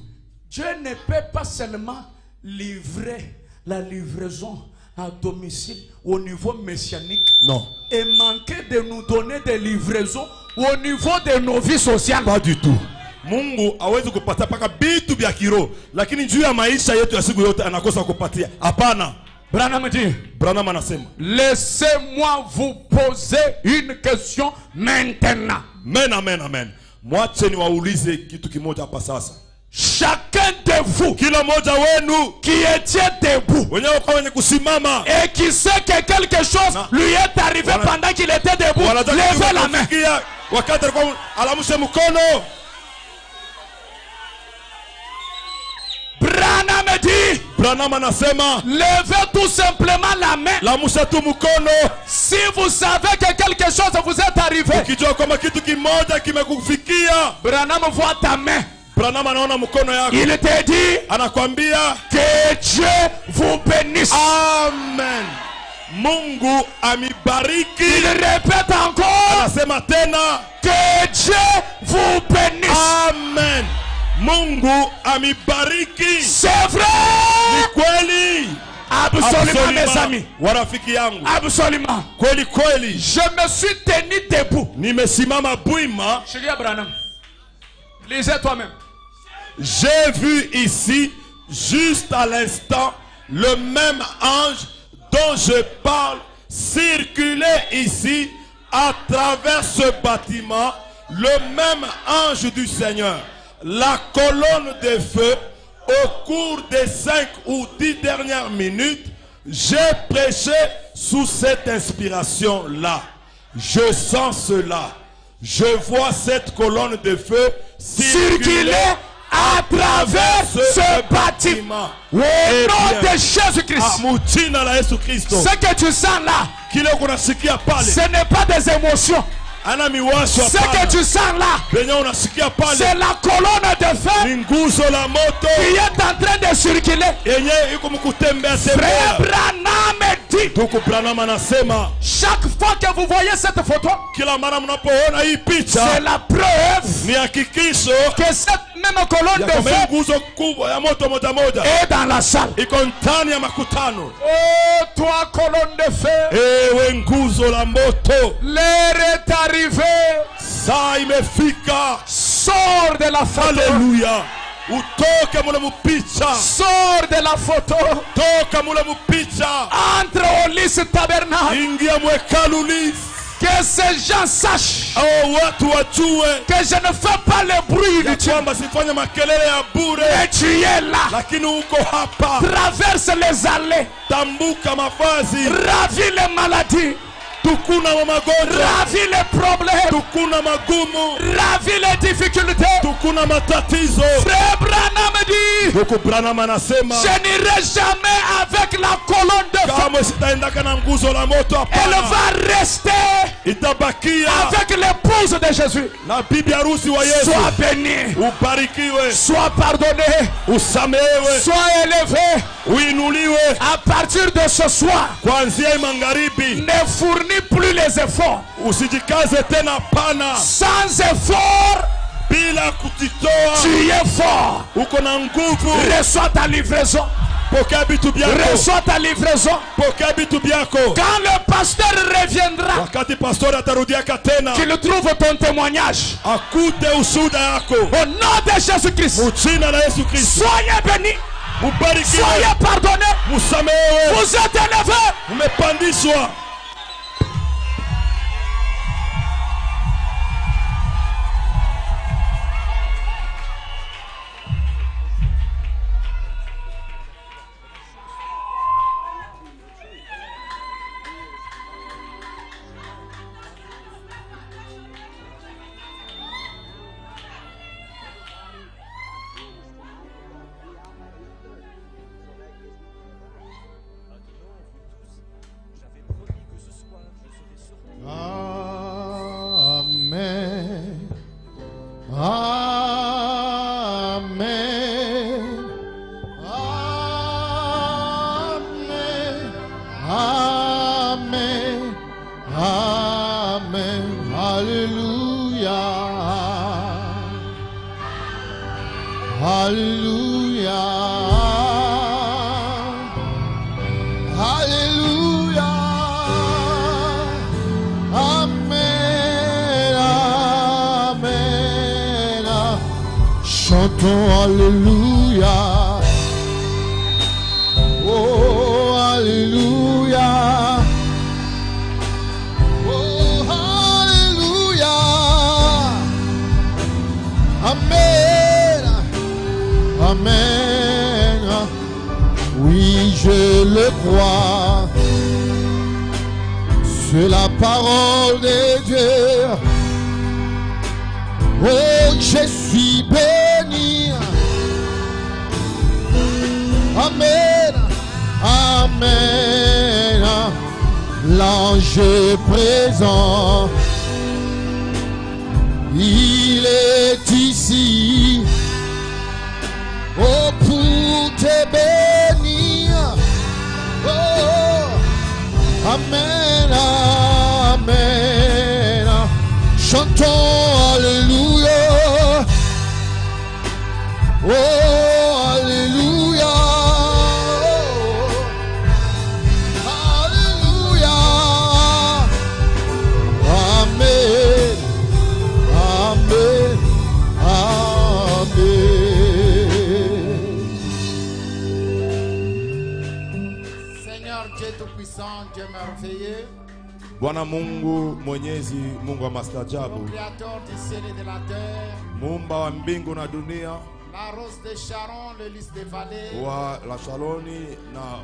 Dieu ne peut pas seulement livrer la livraison à domicile au niveau messianique Non, et manquer de nous donner des livraisons au niveau de nos vies sociales. pas du tout. Mungu hawezi kupatia paka vitu vya kiroho, lakini juu ya maisha yetu ya siku yote anakosa kupatia. Hapana. Branham dit, Branham anasema, laissez-moi vous poser une question maintenant. amen, amen, amen. Mwache niwaulize kitu kimoja hapa sasa. Chacun de vous Kila mmoja wenu qui étiez debout wenyewe kwa wenye kusimama, et qui sait que quelque chose lui est arrivé pendant qu'il était debout, wanataka levez la main. kufikia wakati alikuwa alamushe mkono. Branham dit, Branham anasema levez tout simplement la main. lamusha tu mkono Si vous savez que quelque chose vous est arrivé. ukijua kwamba kitu kimoja kimekufikia. Branham voit ta main. Branham anaona mkono yako, Il te dit anakwambia que Dieu vous bénisse. amen, Mungu amibariki. Il répète encore Anasema tena que Dieu vous bénisse. amen, Mungu amibariki. C'est vrai. Ni kweli, Absolument, mes amis. warafiki yangu, Absolument. kweli kweli. Je me suis tenu debout. Nimesimama bwima. Chérie Branham, lisez toi-même. J'ai vu ici, juste à l'instant, le même ange dont je parle circuler ici à travers ce bâtiment, le même ange du Seigneur. La colonne de feu, au cours des 5 ou 10 dernières minutes, j'ai prêché sous cette inspiration-là. Je sens cela. Je vois cette colonne de feu Circuler à travers ce bâtiment. Au nom de Jésus-Christ. Mujina la Yesu Kristo. Ce que tu sens là, Kile unasikia pale ce n'est pas des émotions. ana miwasho Ce que tu sens là, penye unasikia pale c'est la colonne de feu ni nguzo la moto qui est en train de circuler. yenye iko mkutembea Frère tembea. Branham dit, Ndugu Branham anasema chaque fois que vous voyez cette photo, kila mara mnapoona hii c'est picha la preuve ni hakikisho que cette même colonne ya de kwamba feu hii nguzo kubwa ya moto moja moja est dans la salle. iko ndani ya makutano. Oh, toi colonne de feu, Ewe nguzo la moto, l'heure est arrivée. saa imefika. Sors de la photo. Haleluya, utoke mule mupicha, Sors de la photo. toka mule mupicha, Entre au lycée tabernacle. ingia mwekalu lisi. Que ces gens sachent Hao watu wajue que je ne fais pas le bruit ya inutile. kwamba sifanye makelele ya bure, Mais tu es là. lakini uko hapa. Traverse les allées. Tambuka mavazi, Ravis les maladies. tukuna wa magonjwa, Ravis les problèmes. tukuna magumu, Ravis les difficultés. tukuna matatizo. Frère Branham dit, Ndugu Branham anasema je n'irai jamais avec la colonne de feu. kamwe sitaendaka na nguzo la moto, Elle hapana. va rester Itabakia avec l'épouse de Jésus. na bibi harusi wa Yesu. Sois béni. Ubarikiwe, Sois pardonné. usamehewe, Sois élevé. uinuliwe. À partir de ce soir, Kuanzia magharibi ne fournis plus les efforts. usijikaze tena, pana. Sans effort, Bila kujitoa tu es fort. uko na nguvu. Reçois ta livraison. Pokea vitu vyako, Reçois ta livraison. pokea vitu vyako. Quand le pasteur reviendra, Wakati pastori atarudiaka tena, qu'il trouve ton témoignage. akute ushuda yako. Au nom de Jésus-Christ, Mujina la Yesu Kristo, soyez bénis. mubarikiwe, Soyez pardonnés. musamehewe, Vous êtes élevés. mmepandishwa. J'avais promis que ce soir je serais sorti. Amen. Amen. Amen. Amen. Amen. Hallelujah. Hallelujah. Hallelujah. Amen. Amen. Chantons Alléluia. Oh, Alléluia. Oh, Alléluia. Amen. Amen. Oui, je le crois. C'est la parole de Dieu. Oh, je suis béni. Amen. Amen. L'ange est présent. Il est ici. Oh, pour te bénir. Oh, amen, amen. Chantons alléluia. Oh, alléluia. Alléluia. Amen. Amen. Amen. Seigneur Dieu Tout-Puissant, Dieu merveilleux, Bwana Mungu mwenyezi, Mungu wa le maajabu, créateur du ciel et de la terre, muumba wa mbingu na dunia, la rose de Sharon, le lys des vallées. wa la Shaloni na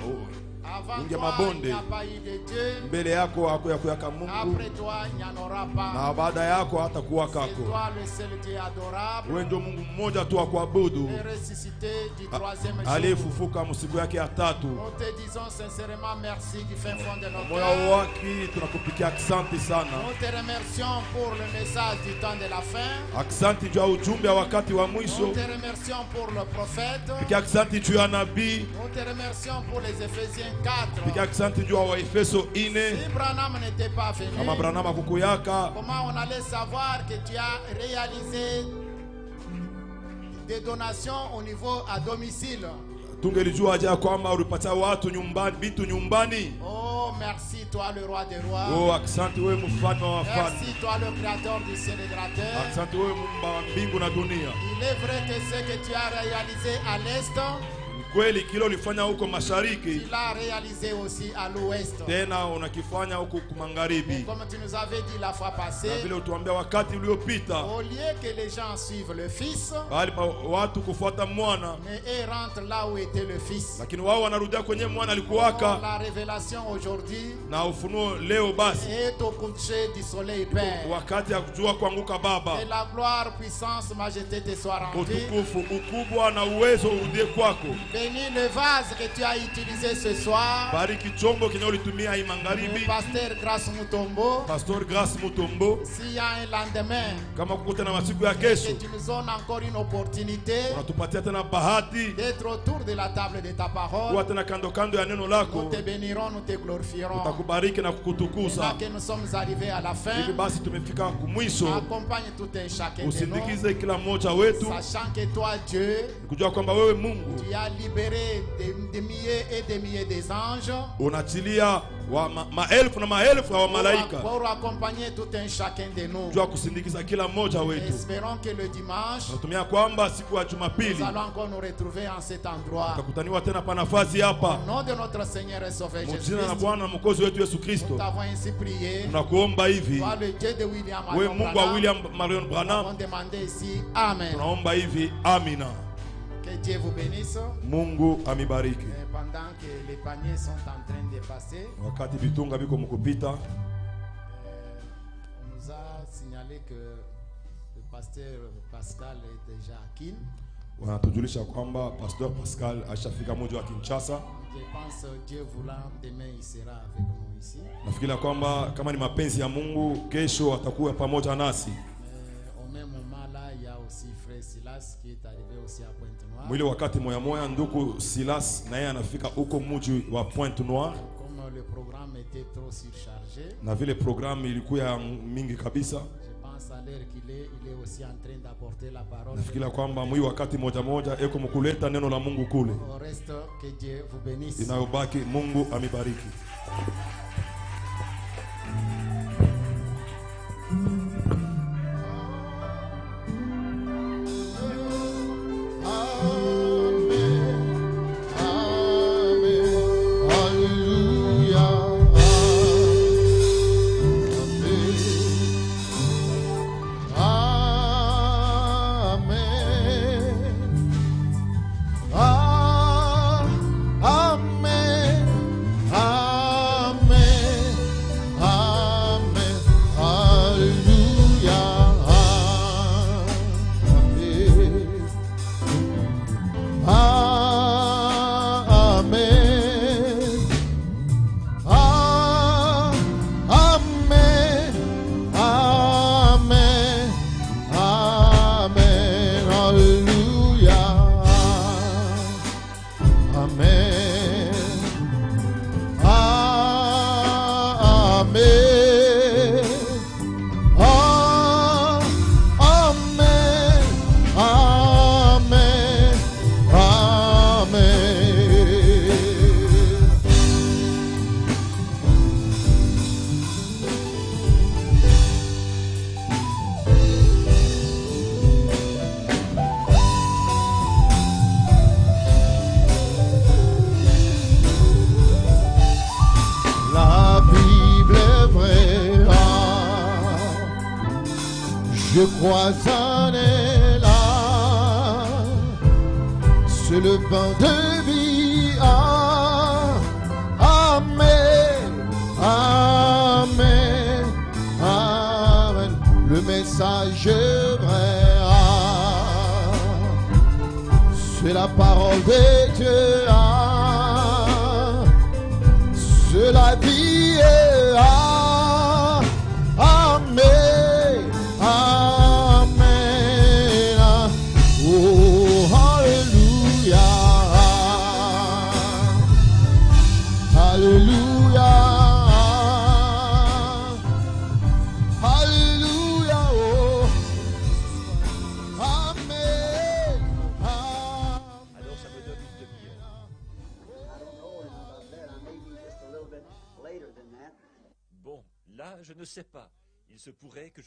Avant Mungu ya toi, mabonde. il n'y a pas eu de Dieu. mbele yako hakuyaka Mungu, Après toi, il n'y en aura pas. na baada yako hata kuwa C'est kako. toi le seul Dieu adorable, Wewe ndio Mungu mmoja tu wa kuabudu, et ressuscité du troisième jour. aliyefufuka msiku yake ya tatu. Nous te disons sincèrement merci du fin fond de nos Moyo cœurs. waki tunakupikia aksanti sana, Nous te remercions pour le message du temps de la fin. aksanti juu ya ujumbe wa wakati wa Nous mwisho, te remercions pour le prophète. pikia aksanti juu ya nabii, Nous te remercions pour les Éphésiens 4. pikia aksanti juu ya Waefeso 4. Si Branham n'était pas venu, Kama Branham kukuyaka, comment on allait savoir que tu as réalisé des donations au niveau à domicile? tungelijua aje ya kwamba ulipatia watu nyumbani vitu nyumbani. Oh, merci toi le roi des rois. Oh, aksanti wewe mfalme wa wafalme, Merci toi le créateur du ciel et de la terre. aksanti wewe muumba wa mbingu na dunia. Il est vrai que ce que tu as réalisé à l'est, Kweli kile ulifanya huko mashariki, tu l'as réalisé aussi à l'ouest. tena unakifanya huko Et magharibi, comme tu nous avais dit la fois na passée, vile utuambia wakati uliopita, au lieu que les gens suivent le Fils, bali pa watu kufuata mwana, mais eux rentrent là où était le Fils. lakini wao wanarudia kwenye mwana Oh, alikuwaka. la révélation aujourd'hui Na ufunuo leo basi, est au coucher du soleil Père. wakati ya kujua kuanguka Baba, Et la gloire, puissance, majesté te soit rendue. utukufu, ukubwa na uwezo urudie kwako. Bénis le vase que tu as utilisé ce soir. Bariki chombo kenye ulitumia hii Le magharibi, pasteur Grace Mutombo. Pastor Grace Mutombo. S'il y a un lendemain, Kama kukuta na masiku ya que kesho, tu nous donnes encore une opportunité unatupatia tena bahati d'être autour de la table de ta kuwa parole, tena kando kando ya neno nous lako. te bénirons, nous te glorifierons. Tutakubariki na Là kukutukuza. que nous sommes arrivés à la Hivi fin, basi tumefika kumwisho, accompagne tout un chacun de nous, usindikize kila mmoja wetu, sachant que toi, Dieu, kujua kwamba wewe Mungu tu as libéré des milliers et des milliers des anges unachilia wa maelfu na maelfu ya wamalaika pour accompagner tout un chacun de nous. jua kusindikiza kila mmoja wetu. Espérons que le dimanche, Natumia kwamba siku ya nous Jumapili allons encore nous retrouver en cet endroit. tutakutaniwa tena pa nafasi hapa. Au nom de notre Seigneur et Sauveur Mjina na Jésus-Christ, Bwana na Mwokozi wetu Yesu nous Kristo, t'avons ainsi prié. tunakuomba hivi, Toi, le Dieu de William wewe Marion Mungu wa Branham, William Marion nous Branham, avons demandé ici. Amen. tunaomba hivi, amina. Que Dieu vous bénisse. Mungu amibariki. Et pendant que les paniers sont en train de passer, Wakati vitunga viko mkupita, on nous a signalé que le pasteur Pascal est déjà à Kin. wanatujulisha kwamba Pastor Pascal ashafika mji wa Kinshasa. Je pense, Dieu voulant, demain il sera avec nous ici. Nafikiri kwamba kama ni mapenzi ya Mungu, kesho atakuwa pamoja nasi. Au même moment là, il y a aussi frère Silas qui est arrivé aussi à Pointe-Noire. Mwile wakati moya moya, ndugu Silas na yeye anafika huko mji wa Pointe Noire, Comme le programme était trop surchargé, na vile programu ilikuwa mingi kabisa. je pense à l'heure qu'il est, il est aussi en train d'apporter la parole. Nafikiri kwamba mwi wakati moja moja eko mkuleta neno la Mungu kule. Au reste, que Dieu vous bénisse. Inayobaki Mungu amibariki. Amen. Amen. Ah, Amen. Amen. Amen. La Bible est vraie, ah, je crois en elle, ah, c'est le vent de vie, ah, Amen, Amen, Amen, le message est vrai, ah, c'est la parole de Dieu, ah, c'est la vie, ah, Amen, Amen, ah, oh, Alléluia, Alléluia, Alléluia, oh, Amen, Amen. Alors ça me donne une demi-heure. Bon, là, je ne sais pas. Il se pourrait que je